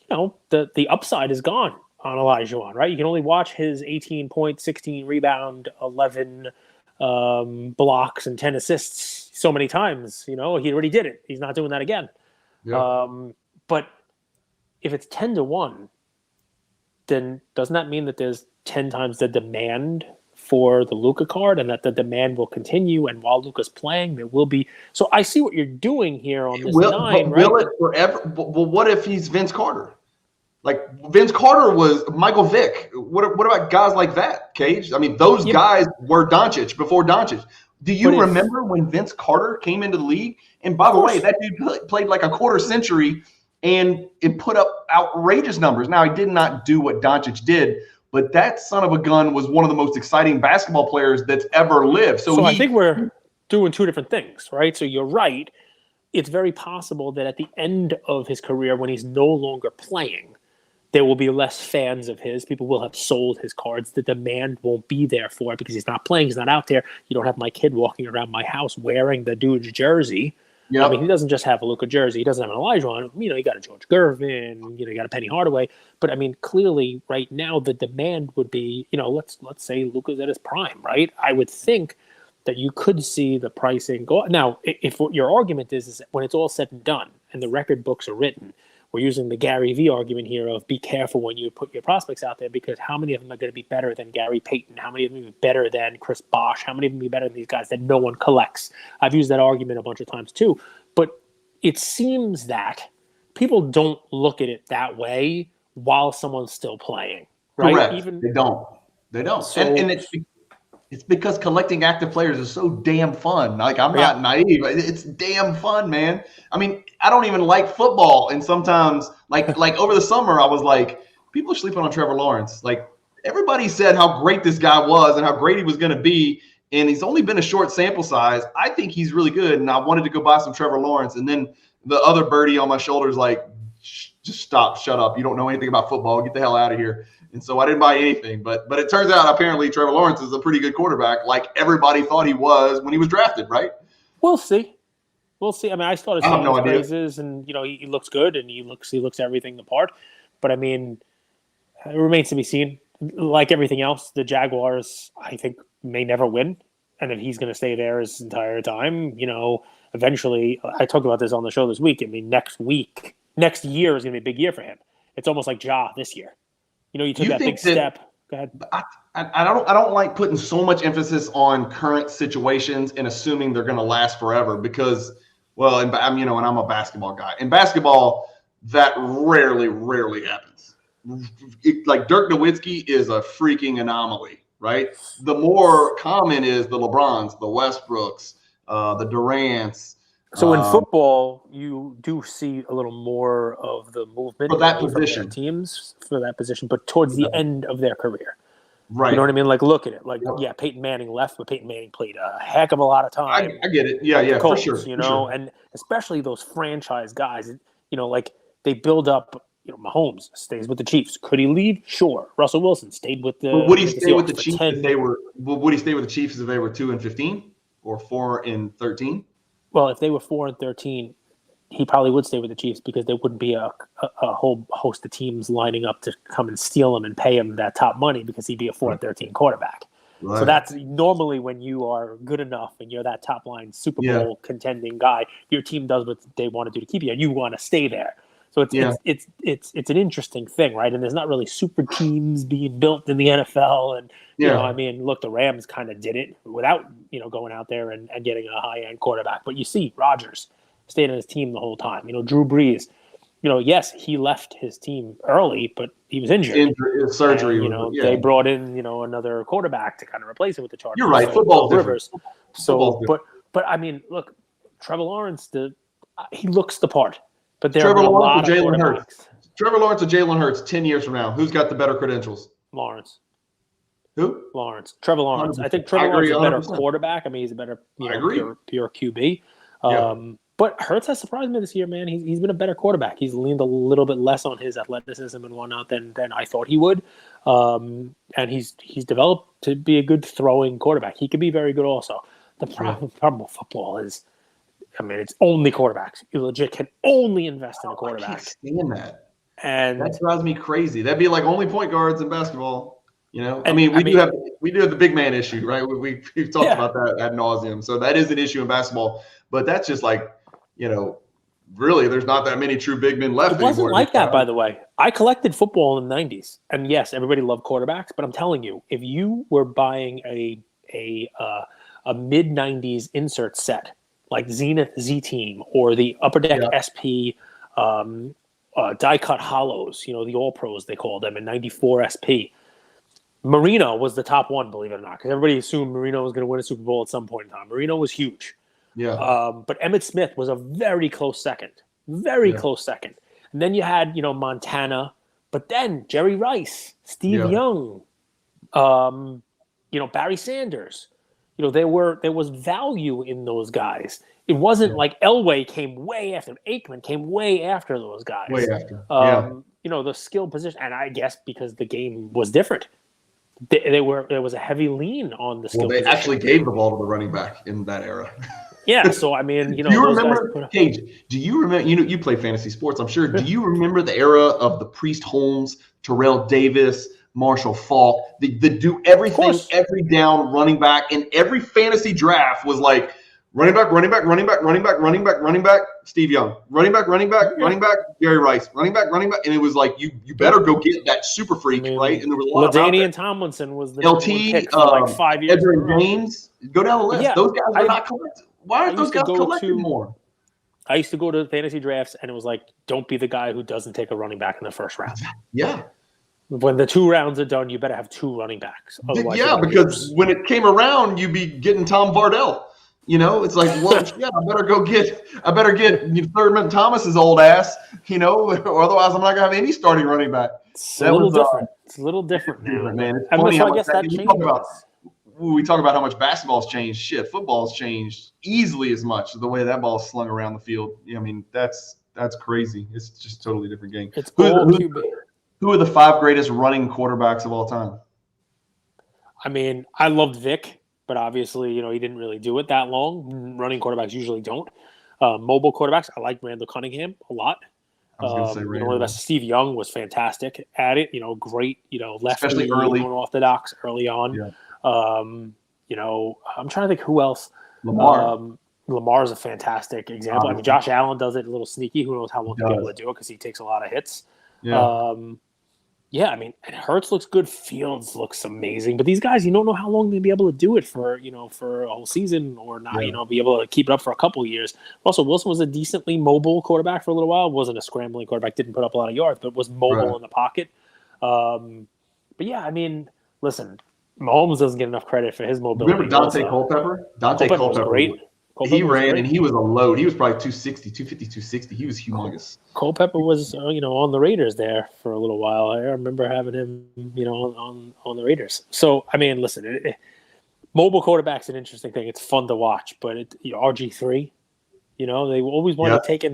S2: the upside is gone on Olajuwon, right? You can only watch his 18 point, 16 rebound, 11 blocks and 10 assists so many times. He already did it. He's not doing that again. Yeah. But if it's 10-1, then doesn't that mean that there's 10 times the demand for the Luka card and that the demand will continue? And while Luka's playing, there will be. So I see what you're doing here on this 9, right?
S1: Will it forever? Well, what if he's Vince Carter? Like Vince Carter was Michael Vick. What about guys like that, Cage? I mean, those guys were Doncic before Doncic. Do you remember when Vince Carter came into the league? And by the way, that dude played like a quarter century and it put up outrageous numbers. Now, he did not do what Doncic did, but that son of a gun was one of the most exciting basketball players that's ever lived. So
S2: I think we're doing 2 different things, right? So you're right. It's very possible that at the end of his career, when he's no longer playing, there will be less fans of his. People will have sold his cards. The demand won't be there for it because he's not playing. He's not out there. You don't have my kid walking around my house wearing the dude's jersey. Yep. I mean, he doesn't just have a Luka jersey. He doesn't have an Olajuwon. You got a George Gervin. You got a Penny Hardaway. But, I mean, clearly right now the demand would be, let's say Luka's at his prime, right? I would think that you could see the pricing go. Now, if what your argument is that when it's all said and done and the record books are written, we're using the Gary V argument here of be careful when you put your prospects out there because how many of them are going to be better than Gary Payton? How many of them are better than Chris Bosh? How many of them are better than these guys that no one collects? I've used that argument a bunch of times too. But it seems that people don't look at it that way while someone's still playing, right?
S1: Correct. They don't. So, and it's because collecting active players is so damn fun. Like, I'm not naive. It's damn fun, man. I mean, I don't even like football. And sometimes, like over the summer, I was like, people are sleeping on Trevor Lawerence. Like, everybody said how great this guy was and how great he was going to be. And he's only been a short sample size. I think he's really good. And I wanted to go buy some Trevor Lawerence. And then the other birdie on my shoulder is like, just stop, shut up. You don't know anything about football. Get the hell out of here. And so I didn't buy anything. But it turns out apparently Trevor Lawerence is a pretty good quarterback, like everybody thought he was when he was drafted, right?
S2: We'll see. I mean, I started saying his praises, and he looks good, and he looks everything the part. But I mean, it remains to be seen. Like everything else, the Jaguars, I think, may never win, and if he's going to stay there his entire time, eventually. I talked about this on the show this week. I mean, next year is going to be a big year for him. It's almost like Ja this year. You took that big step. Go ahead.
S1: I don't like putting so much emphasis on current situations and assuming they're going to last forever because, well, and I'm a basketball guy. In basketball, that rarely happens. Like Dirk Nowitzki is a freaking anomaly, right? The more common is the LeBrons, the Westbrooks, the Durants,
S2: So in football, you do see a little more of the movement
S1: for that
S2: from
S1: position.
S2: their teams for that position, but towards the end of their career.
S1: Right.
S2: You know what I mean? Like, look at it. Like, yeah, Peyton Manning left, but Peyton Manning played a heck of a lot of time.
S1: I get it. Yeah,
S2: Colts,
S1: for sure.
S2: You know, and especially those franchise guys, you know, like they build up. You know, Mahomes stays with the Chiefs. Could he leave? Sure. Russell Wilson stayed with the.
S1: But would he stay with the Chiefs
S2: 10.
S1: if they were? Would he stay with the Chiefs if they were 2-15 or 4-13?
S2: Well, if they were 4-13, he probably would stay with the Chiefs because there wouldn't be a whole host of teams lining up to come and steal him and pay him that top money because he'd be a 4-13 quarterback. Right. So that's normally when you are good enough and you're that top line Super Bowl contending guy, your team does what they want to do to keep you, and you want to stay there. So it's an interesting thing, right? And there's not really super teams being built in the NFL, and you know, I mean, look, the Rams kind of did it without going out there and getting a high end quarterback. But you see, Rodgers stayed on his team the whole time. You know, Drew Brees. You know, yes, he left his team early, but he was injured.
S1: Surgery.
S2: And, they brought in another quarterback to kind of replace him with the Chargers.
S1: You're right. Football's different.
S2: So, but I mean, look, Trevor Lawerence, he looks the part. But there
S1: Trevor
S2: are a
S1: Lawerence
S2: lot
S1: or
S2: of
S1: Jalen
S2: quarterbacks.
S1: Hurts. Trevor Lawerence or Jalen Hurts 10 years from now. Who's got the better credentials?
S2: Lawrence.
S1: Who?
S2: Lawrence. Trevor Lawrence. 100%. I think Trevor Lawrence is a better quarterback. I mean, he's a better pure QB. But Hurts has surprised me this year, man. He's been a better quarterback. He's leaned a little bit less on his athleticism and whatnot than I thought he would. And he's developed to be a good throwing quarterback. He could be very good also. The problem with football is, I mean, it's only quarterbacks. You legit can only invest in a quarterback.
S1: I can't stand that.
S2: And
S1: that drives me crazy. That'd be like only point guards in basketball. You know, we do have the big man issue, right? We've talked about that ad nauseum. So that is an issue in basketball. But that's just like, really, there's not that many true big men left.
S2: It wasn't like that, by the way. I collected football in the 90s, and yes, everybody loved quarterbacks. But I'm telling you, if you were buying a mid 90s insert set, like Zenith Z Team or the Upper Deck SP die cut hollows, the All Pros they called them in '94 SP. Marino was the top one, believe it or not, because everybody assumed Marino was going to win a Super Bowl at some point in time. Marino was huge.
S1: Yeah.
S2: But Emmitt Smith was a very close second. Close second. And then you had, Montana, but then Jerry Rice, Steve Young, Barry Sanders. There was value in those guys. It wasn't like Elway came way after. Aikman came way after those guys.
S1: Way after.
S2: The skill position, and I guess because the game was different, there was a heavy lean on the skill.
S1: Well, they
S2: position.
S1: actually gave the ball to the running back in that era.
S2: Yeah, so I mean,
S1: do you remember, Cage? Do you remember? You play fantasy sports, I'm sure. Do you remember the era of the Priest Holmes, Terrell Davis, Marshall Faulk? The do everything, every down running back, and every fantasy draft was like running back, Steve Young, running back, Jerry Rice, running back, and it was like you better go get that super freak, right? And there was a lot
S2: LaDainian Tomlinson was the
S1: LT
S2: pick for like 5 years.
S1: Edgerrin James, go down the list.
S2: Yeah,
S1: those guys are not collected. Why aren't those guys collected more?
S2: I used to go to fantasy drafts, and it was like, don't be the guy who doesn't take a running back in the first round.
S1: Yeah.
S2: When the 2 rounds are done, you better have 2 running backs.
S1: Otherwise, because when it came around, you'd be getting Tom Vardell. It's like, well, I better get Thurman Thomas's old ass, or otherwise I'm not gonna have any starting running back.
S2: It's a little different. It's a little different now,
S1: man. It's
S2: funny
S1: how
S2: I guess that changes.
S1: We talk about how much basketball's changed. Shit, football's changed easily as much. The way that ball's slung around the field. I mean, that's crazy. It's just a totally different game.
S2: It's
S1: who are the 5 greatest running quarterbacks of all time?
S2: I mean, I loved Vic, but obviously, he didn't really do it that long. Running quarterbacks usually don't. Mobile quarterbacks, I like Randall Cunningham a lot.
S1: I was going to say Randall.
S2: The best. Steve Young was fantastic at it. Great. Lefty,
S1: especially early,
S2: unorthodox early on.
S1: Yeah.
S2: I'm trying to think who else.
S1: Lamar.
S2: Lamar's a fantastic example. I mean, Josh Allen does it a little sneaky. Who knows how long he'll be able to do it because he takes a lot of hits.
S1: Yeah.
S2: I mean, Hurts looks good. Fields looks amazing. But these guys, you don't know how long they'll be able to do it for a whole season or not, be able to keep it up for a couple of years. Also, Wilson was a decently mobile quarterback for a little while. Wasn't a scrambling quarterback, didn't put up a lot of yards, but was mobile in the pocket. But yeah, I mean, listen, Mahomes doesn't get enough credit for his mobility.
S1: Remember Dante Culpepper? Dante Culpepper
S2: was great.
S1: He ran, and he was a load. He was probably 260, 250, 260. He was humongous.
S2: Culpepper was, on the Raiders there for a little while. I remember having him, on the Raiders. So, I mean, listen, mobile quarterback's an interesting thing. It's fun to watch, but RG3, they always want to take a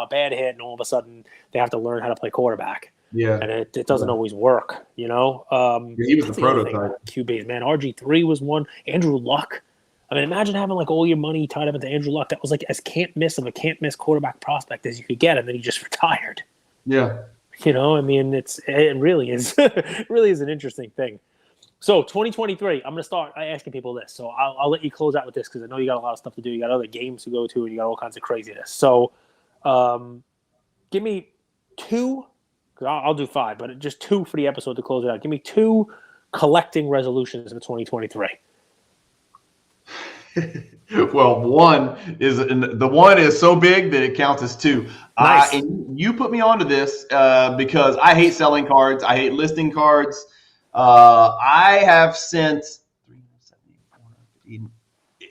S2: bad hit, and all of a sudden they have to learn how to play quarterback.
S1: Yeah,
S2: and it doesn't always work.
S1: He was the prototype.
S2: QBs, man. RG3 was one. Andrew Luck. I mean, imagine having like all your money tied up into Andrew Luck. That was like as can't miss quarterback prospect as you could get, and then he just retired.
S1: Yeah.
S2: I mean, it really is an interesting thing. So 2023, I'm going to start asking people this. So I'll let you close out with this because I know you got a lot of stuff to do. You got other games to go to, and you got all kinds of craziness. So give me 2, because I'll do 5, but just 2 for the episode to close it out. Give me 2 collecting resolutions for 2023.
S1: Well, one is so big that it counts as 2.
S2: Nice.
S1: And you put me onto this because I hate selling cards. I hate listing cards. I have sent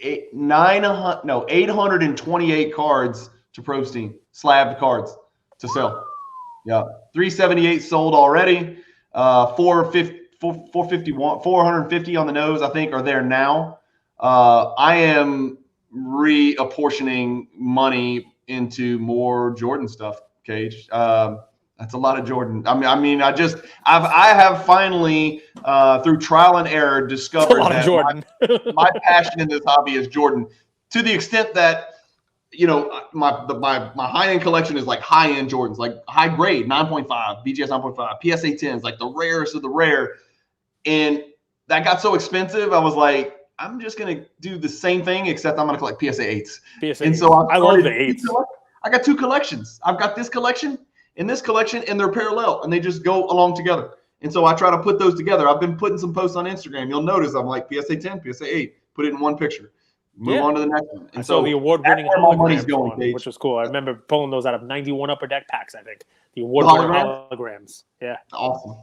S1: 828 cards to Prostein, slabbed cards to sell. Yeah, 378 sold already. 450 on the nose, I think, are there now. I am reapportioning money into more Jordan stuff, Cage. That's a lot of Jordan. I mean, I have finally, through trial and error, discovered that
S2: Jordan.
S1: my passion in this hobby is Jordan, to the extent that, my high-end collection is like high-end Jordans, like high grade, 9.5, BGS 9.5, PSA 10s, like the rarest of the rare. And that got so expensive, I was like, I'm just going to do the same thing, except I'm going to collect PSA 8s.
S2: And so I love the 8s.
S1: I got 2 collections. I've got this collection and this collection, and they're parallel, and they just go along together. And so I try to put those together. I've been putting some posts on Instagram. You'll notice I'm like PSA 10, PSA 8, put it in one picture. Move on to the next one. And
S2: so the award-winning holograms one, which was cool. I remember pulling those out of 91 Upper Deck packs, I think. The award-winning holograms. Yeah.
S1: Awesome.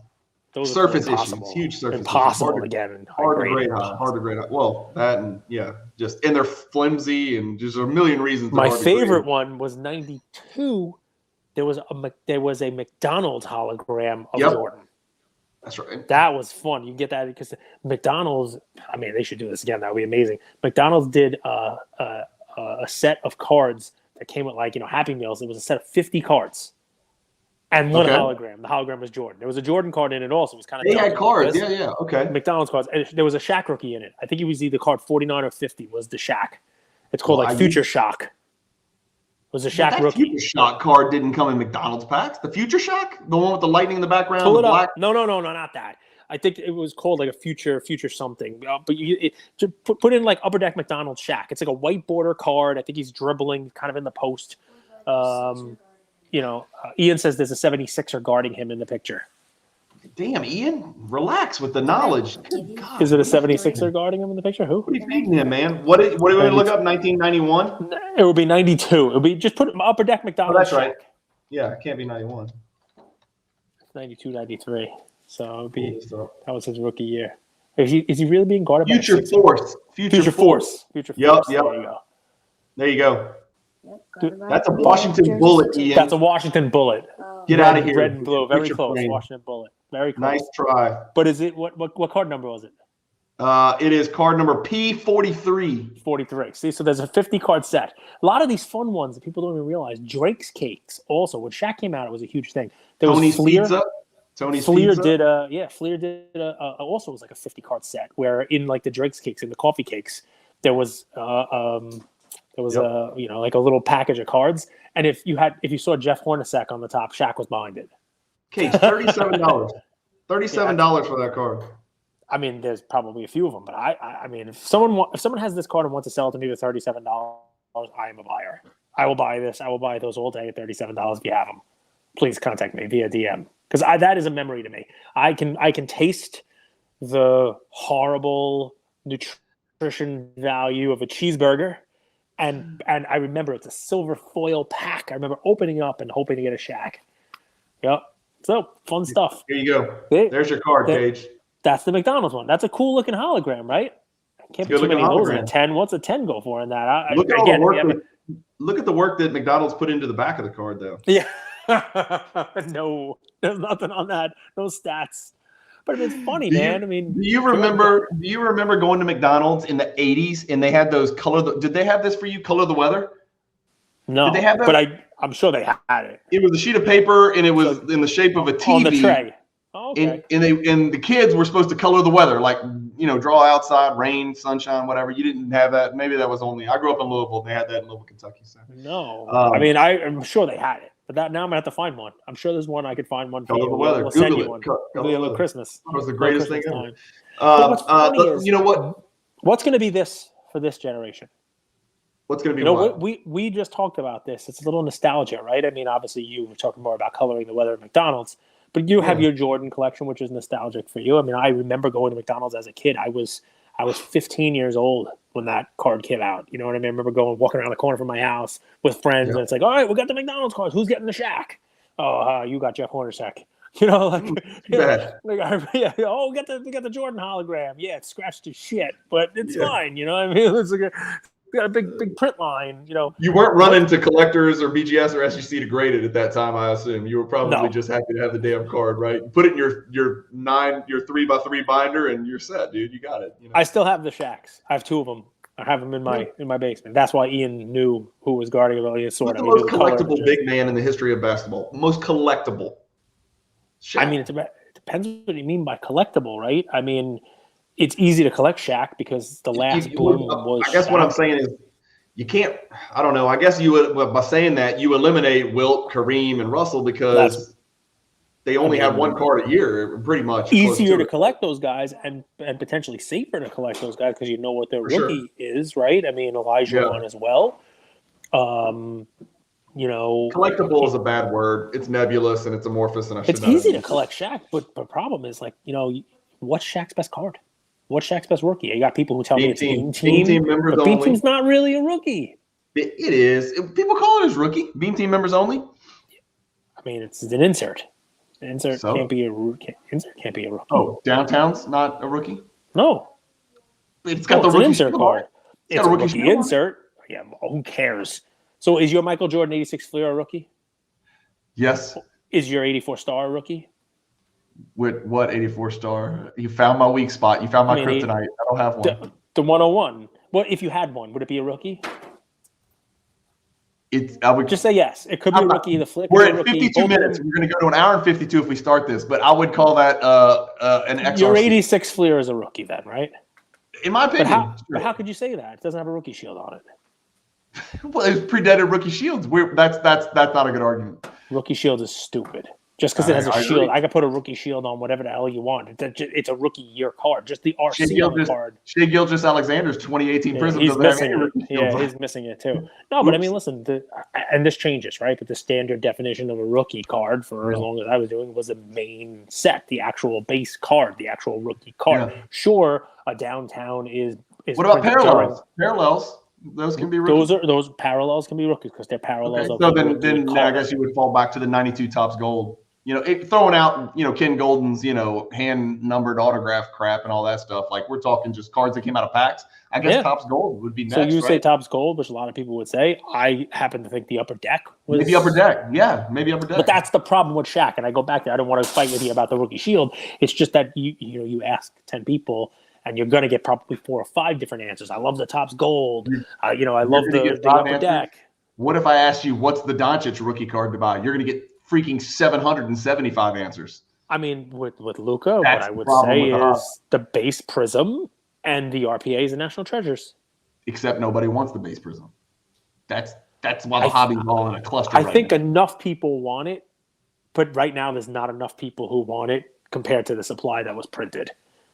S2: Those
S1: surface issues, huge surface
S2: impossible
S1: issues.
S2: to get in
S1: hard to grade high. Well, that and and they're flimsy and just a million reasons.
S2: My favorite one was 92. There was a McDonald hologram of Jordan.
S1: That's right.
S2: That was fun. You get that because McDonald's. I mean, they should do this again. That would be amazing. McDonald's did a set of cards that came with Happy Meals. It was a set of 50 cards. And one hologram. The hologram was Jordan. There was a Jordan card in it also. It was kind of.
S1: They had cards. Yeah. Okay.
S2: McDonald's cards. And there was a Shaq rookie in it. I think he was either card 49 or 50 was the Shaq. It's called Future Shock. It was a Shaq rookie.
S1: Future Shock card didn't come in McDonald's packs. The Future Shock? The one with the lightning in the background?
S2: Pull it
S1: black?
S2: up. No, not that. I think it was called like a future something. But to put in like Upper Deck McDonald's Shaq. It's like a white border card. I think he's dribbling kind of in the post. Ian says there's a 76er guarding him in the picture.
S1: Damn, Ian, relax with the knowledge.
S2: God, is it a 76er guarding him in the picture? Who?
S1: What are you feeding him, man? What are we going to look up? 1991?
S2: It would be 92. It would be just put Upper Deck McDonald's.
S1: That's right. Yeah, it can't be 91.
S2: 92, 93. So it would be that was his rookie year. Is he really being guarded by
S1: Future Force?
S2: Future Force.
S1: Yep.
S2: There you go.
S1: There you go. That's a Washington Bullet, Ian.
S2: That's a Washington Bullet.
S1: Get out of here.
S2: Red and blue. Very close. Washington Bullet. Very close.
S1: Nice try.
S2: But is it what card number was it?
S1: It is card number P43.
S2: 43. See, so there's a 50 card set. A lot of these fun ones that people don't even realize. Drake's Cakes also. When Shaq came out, it was a huge thing. There was Fleer. Fleer did also was like a 50 card set where in like the Drake's Cakes and the coffee cakes there was like a little package of cards, and if you saw Jeff Hornacek on the top, Shaq was behind it.
S1: Okay, $37. $37 for that card.
S2: I mean, there's probably a few of them, but I mean, if someone has this card and wants to sell it to me for $37, I am a buyer. I will buy this. I will buy those all day at $37 if you have them. Please contact me via DM because that is a memory to me. I can taste the horrible nutrition value of a cheeseburger. And I remember it's a silver foil pack. I remember opening up and hoping to get a Shaq. Yep. So fun stuff.
S1: Here you go. There's your card, Gage.
S2: That's the McDonald's one. That's a cool looking hologram, right? Can't be too many of those in a 10. What's a 10 go for in that?
S1: Look at all the work. Look at the work that McDonald's put into the back of the card, though.
S2: Yeah. No, there's nothing on that. No stats. But it's funny, man. I mean,
S1: do you remember going to McDonald's in the 80s and they had those did they have this for you? Color the weather?
S2: No.
S1: Did they have that?
S2: But I'm sure they had it.
S1: It was a sheet of paper and it was in the shape of a TV.
S2: On the tray. Oh, okay.
S1: And the kids were supposed to color the weather, like, draw outside, rain, sunshine, whatever. You didn't have that. Maybe that was only – I grew up in Louisville. They had that in Louisville, Kentucky. So.
S2: No. I mean, I'm sure they had it. But now I'm going to have to find one. I'm sure there's one I could find one for you. We'll send you one. It'll be a little Christmas.
S1: That was the greatest thing ever.
S2: What's funny is,
S1: you know what?
S2: What's going to be this for this generation?
S1: What's going to be what?
S2: We just talked about this. It's a little nostalgia, right? I mean, obviously you were talking more about coloring the weather at McDonald's. But you have your Jordan collection, which is nostalgic for you. I mean, I remember going to McDonald's as a kid. I was 15 years old when that card came out. You know what I mean? I remember walking around the corner from my house with friends, and it's like, all right, we got the McDonald's cards. Who's getting the Shaq? Oh, you got Jeff Hornacek. Oh, we got the Jordan hologram. Yeah, it's scratched to shit, but it's fine. You know what I mean? It's like got a big print line.
S1: You weren't running to Collectors or BGS or SGC to grade it at that time. I assume you were probably just happy to have the damn card, right? Put it in your 3x3 binder, and you're set, dude. You got it.
S2: I still have the Shaqs. I have two of them. I have them in my basement. That's why Ian knew who was guarding Amelia's sword.
S1: The most collectible big man in the history of basketball. Most collectible. Shaq.
S2: I mean, it depends what you mean by collectible, right? I mean, it's easy to collect Shaq because the last boom was.
S1: I guess
S2: Shaq.
S1: What I'm saying is, you can't. I don't know. I guess you would, by saying that, you eliminate Wilt, Kareem, and Russell because they only have one card a year, pretty much.
S2: Easier to collect those guys and potentially safer to collect those guys because you know what their rookie is, right? I mean, Olajuwon as well.
S1: Collectible is a bad word. It's nebulous and it's amorphous, and
S2: it's easy to collect Shaq, but the problem is what's Shaq's best card? What's Shaq's best rookie? You got people who tell me it's Beam Team, but Beam Team's not really a rookie.
S1: It is. People call it his rookie. Beam Team members only.
S2: I mean, it's an insert. An insert can't be a rookie. Insert can't be a rookie.
S1: Oh, Downtown's not a rookie?
S2: No.
S1: It's got the rookie
S2: insert card.
S1: It's a rookie
S2: insert. Yeah, who cares? So is your Michael Jordan 86 Fleer a rookie?
S1: Yes.
S2: Is your 84 Star a rookie?
S1: With what 84 Star? You found my weak spot. You found my kryptonite. I don't have one.
S2: The 101. Well, if you had one, would it be a rookie?
S1: I would
S2: just say yes. It could be a rookie. The flick.
S1: We're at 52 minutes. We're going to go to an hour and 52 if we start this. But I would call that an XRC.
S2: Your 86 Fleer is a rookie, then, right?
S1: In my opinion.
S2: But how could you say that? It doesn't have a rookie shield on it.
S1: Well, it's predated rookie shields. That's not a good argument.
S2: Rookie shield is stupid. Just because it has a shield, I could put a rookie shield on whatever the hell you want. It's a rookie year card, just the RC on the card.
S1: Shai Gilgeous-Alexander's 2018 Prizm.
S2: He's missing it. Yeah, he's missing it too. No, but I mean, listen, and this changes, right? But the standard definition of a rookie card for as long as I was doing was the main set, the actual base card, the actual rookie card. Yeah. Sure, a downtown is.
S1: What about parallels? Parallels. Those can be rookies.
S2: Those parallels can be rookies because they're parallels.
S1: Okay. So then I guess you would fall back to the 92 Topps Gold. Throwing out, Ken Golden's, hand-numbered autograph crap and all that stuff. Like, we're talking just cards that came out of packs. I guess Topps Gold would be next,
S2: So you say Topps Gold, which a lot of people would say. I happen to think the Upper Deck was...
S1: Maybe Upper Deck. Yeah, maybe Upper Deck.
S2: But that's the problem with Shaq, and I go back there. I don't want to fight with you about the rookie shield. It's just that, you ask 10 people, and you're going to get probably 4 or 5 different answers. I love the Topps Gold. I love the Upper Deck.
S1: What if I asked you, what's the Doncic rookie card to buy? You're going to get freaking 775 answers.
S2: I mean, with Luka, what I would say is the base Prizm and the RPAs and National Treasures.
S1: Except nobody wants the base Prizm. That's why the hobby's all in a cluster.
S2: I think enough people want it, but right now there's not enough people who want it compared to the supply that was printed.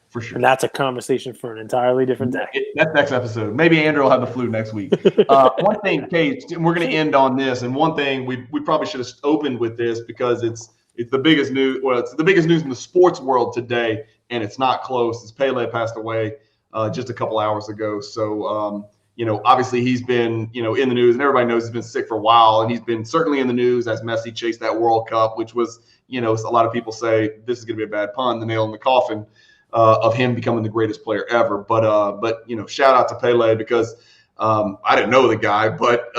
S1: For sure.
S2: And that's a conversation for an entirely different day.
S1: That's next episode. Maybe Andrew will have the flu next week. One thing, Kate, we're going to end on this. And one thing, we probably should have opened with this because it's the biggest news. Well, it's the biggest news in the sports world today, and it's not close. It's Pele passed away just a couple hours ago. So, obviously he's been, in the news, and everybody knows he's been sick for a while. And he's been certainly in the news as Messi chased that World Cup, which was, a lot of people say this is going to be a bad pun, the nail in the coffin. of him becoming the greatest player ever. But shout out to Pele because I didn't know the guy, but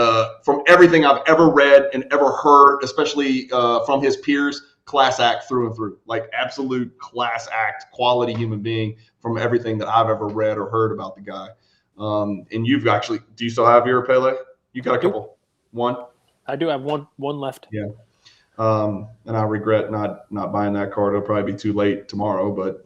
S1: from everything I've ever read and ever heard, especially from his peers, class act through and through, like absolute class act, quality human being from everything that I've ever read or heard about the guy. And you've actually, do you still have your Pele? You got a couple? One?
S2: I do have one left.
S1: Yeah. And I regret not buying that card. It'll probably be too late tomorrow, but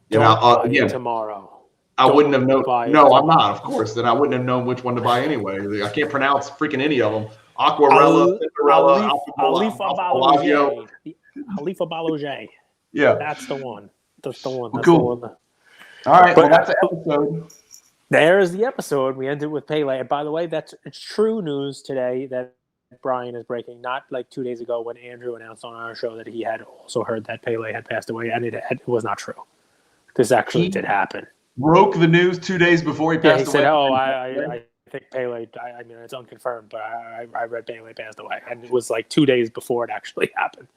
S1: again,
S2: tomorrow.
S1: I wouldn't have known. No, I'm not, of course. Then I wouldn't have known which one to buy anyway. I can't pronounce freaking any of them. Aquarella, Cinderella,
S2: Olajuwon. Khalifa Balogun.
S1: Yeah.
S2: That's the one. That's the one.
S1: Well, cool.
S2: The one.
S1: All right. Well, that's the episode.
S2: There's the episode. We ended with Pele. And by the way, it's true news today that Brian is breaking. Not like 2 days ago when Andrew announced on our show that he had also heard that Pele had passed away, and it was not true. This actually did happen.
S1: Broke the news 2 days before he passed away.
S2: Said, I think Pele, I mean, it's unconfirmed, but I read Pele passed away. And it was like 2 days before it actually happened.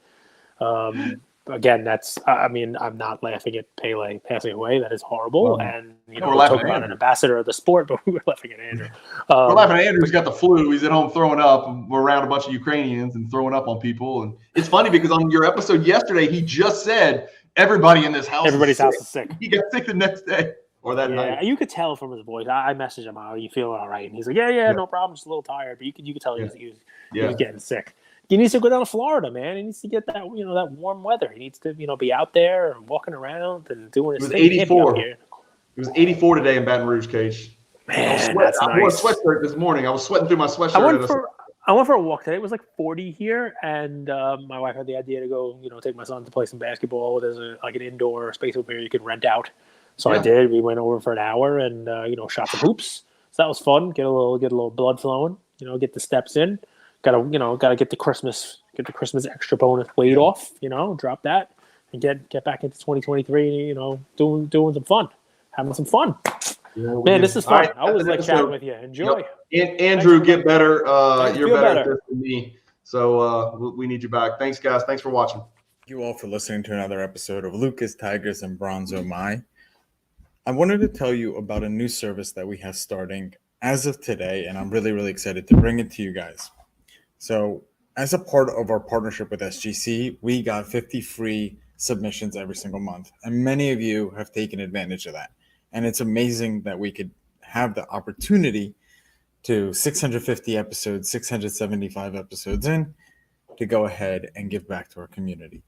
S2: Again, I'm not laughing at Pele passing away. That is horrible. And, we're talking about an ambassador of the sport, but we were laughing at Andrew.
S1: We're laughing at Andrew who's got the flu. He's at home throwing up. We're around a bunch of Ukrainians and throwing up on people. And it's funny because on your episode yesterday, he just said everybody's house is sick. He got sick the next day. Or that night.
S2: You could tell from his voice. I messaged him, "Are you feeling all right?" And he's like, "Yeah, no problem. Just a little tired." But you could tell he was getting sick. He needs to go down to Florida, man. He needs to get that that warm weather. He needs to be out there and walking around and doing his thing.
S1: It was 84. It was 84 today in Baton Rouge, Cage.
S2: Man, that's nice.
S1: I wore a sweatshirt this morning. I was sweating through my sweatshirt.
S2: I went for a walk today. It was like 40 here, and my wife had the idea to go, take my son to play some basketball. There's an indoor space over here you can rent out. So I did. We went over for an hour and shot some hoops. So that was fun. Get a little blood flowing. Get the steps in. Gotta get the Christmas extra bonus weight off. Drop that and get back into 2023. Doing some fun, having some fun. Man, this is fun. Right, I always like chatting with you. Enjoy.
S1: Andrew, get better. You're better than me. So we need you back. Thanks, guys. Thanks for watching.
S4: Thank you all for listening to another episode of Lucas, Tigers, and Bronzo My. I wanted to tell you about a new service that we have starting as of today, and I'm really, really excited to bring it to you guys. So as a part of our partnership with SGC, we got 50 free submissions every single month, and many of you have taken advantage of that. And it's amazing that we could have the opportunity to 650 episodes, 675 episodes in, to go ahead and give back to our community.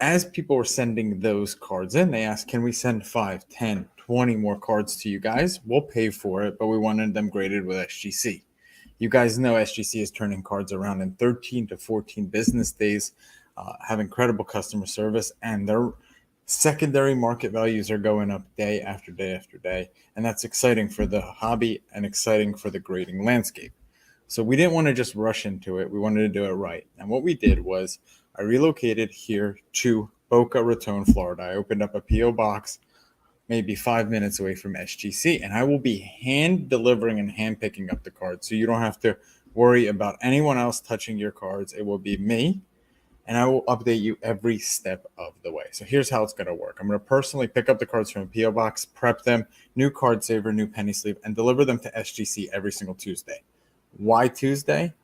S4: As people were sending those cards in, they asked, can we send 5, 10, 20 more cards to you guys? We'll pay for it, but we wanted them graded with SGC. You guys know SGC is turning cards around in 13 to 14 business days, have incredible customer service, and their secondary market values are going up day after day after day. And that's exciting for the hobby and exciting for the grading landscape. So we didn't want to just rush into it. We wanted to do it right. And what we did was I relocated here to Boca Raton, Florida. I opened up a P.O. box maybe 5 minutes away from SGC, and I will be hand delivering and hand picking up the cards. So you don't have to worry about anyone else touching your cards. It will be me, and I will update you every step of the way. So here's how it's going to work. I'm going to personally pick up the cards from a P.O. box, prep them, new card saver, new penny sleeve, and deliver them to SGC every single Tuesday. Why Tuesday?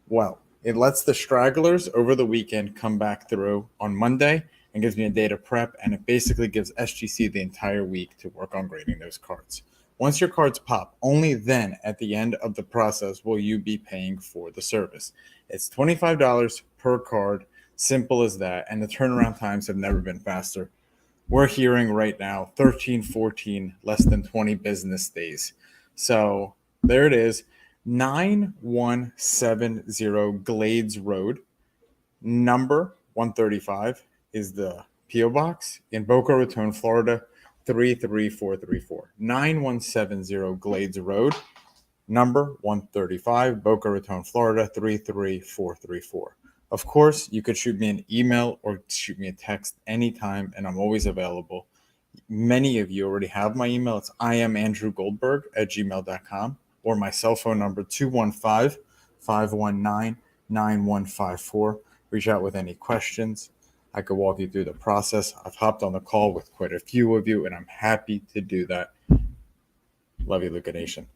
S4: Well, it lets the stragglers over the weekend come back through on Monday and gives me a day to prep, and it basically gives SGC the entire week to work on grading those cards. Once your cards pop, only then at the end of the process will you be paying for the service. It's $25 per card, simple as that, and the turnaround times have never been faster. We're hearing right now 13, 14, less than 20 business days. So there it is. 9170 Glades Road, number 135 is the P.O. Box in Boca Raton, Florida, 33434. 9170 Glades Road, number 135, Boca Raton, Florida, 33434. Of course, you could shoot me an email or shoot me a text anytime, and I'm always available. Many of you already have my email. It's iamandrewgoldberg@gmail.com. or my cell phone number, 215-519-9154. Reach out with any questions. I could walk you through the process. I've hopped on the call with quite a few of you, and I'm happy to do that. Love you, Luka Nation.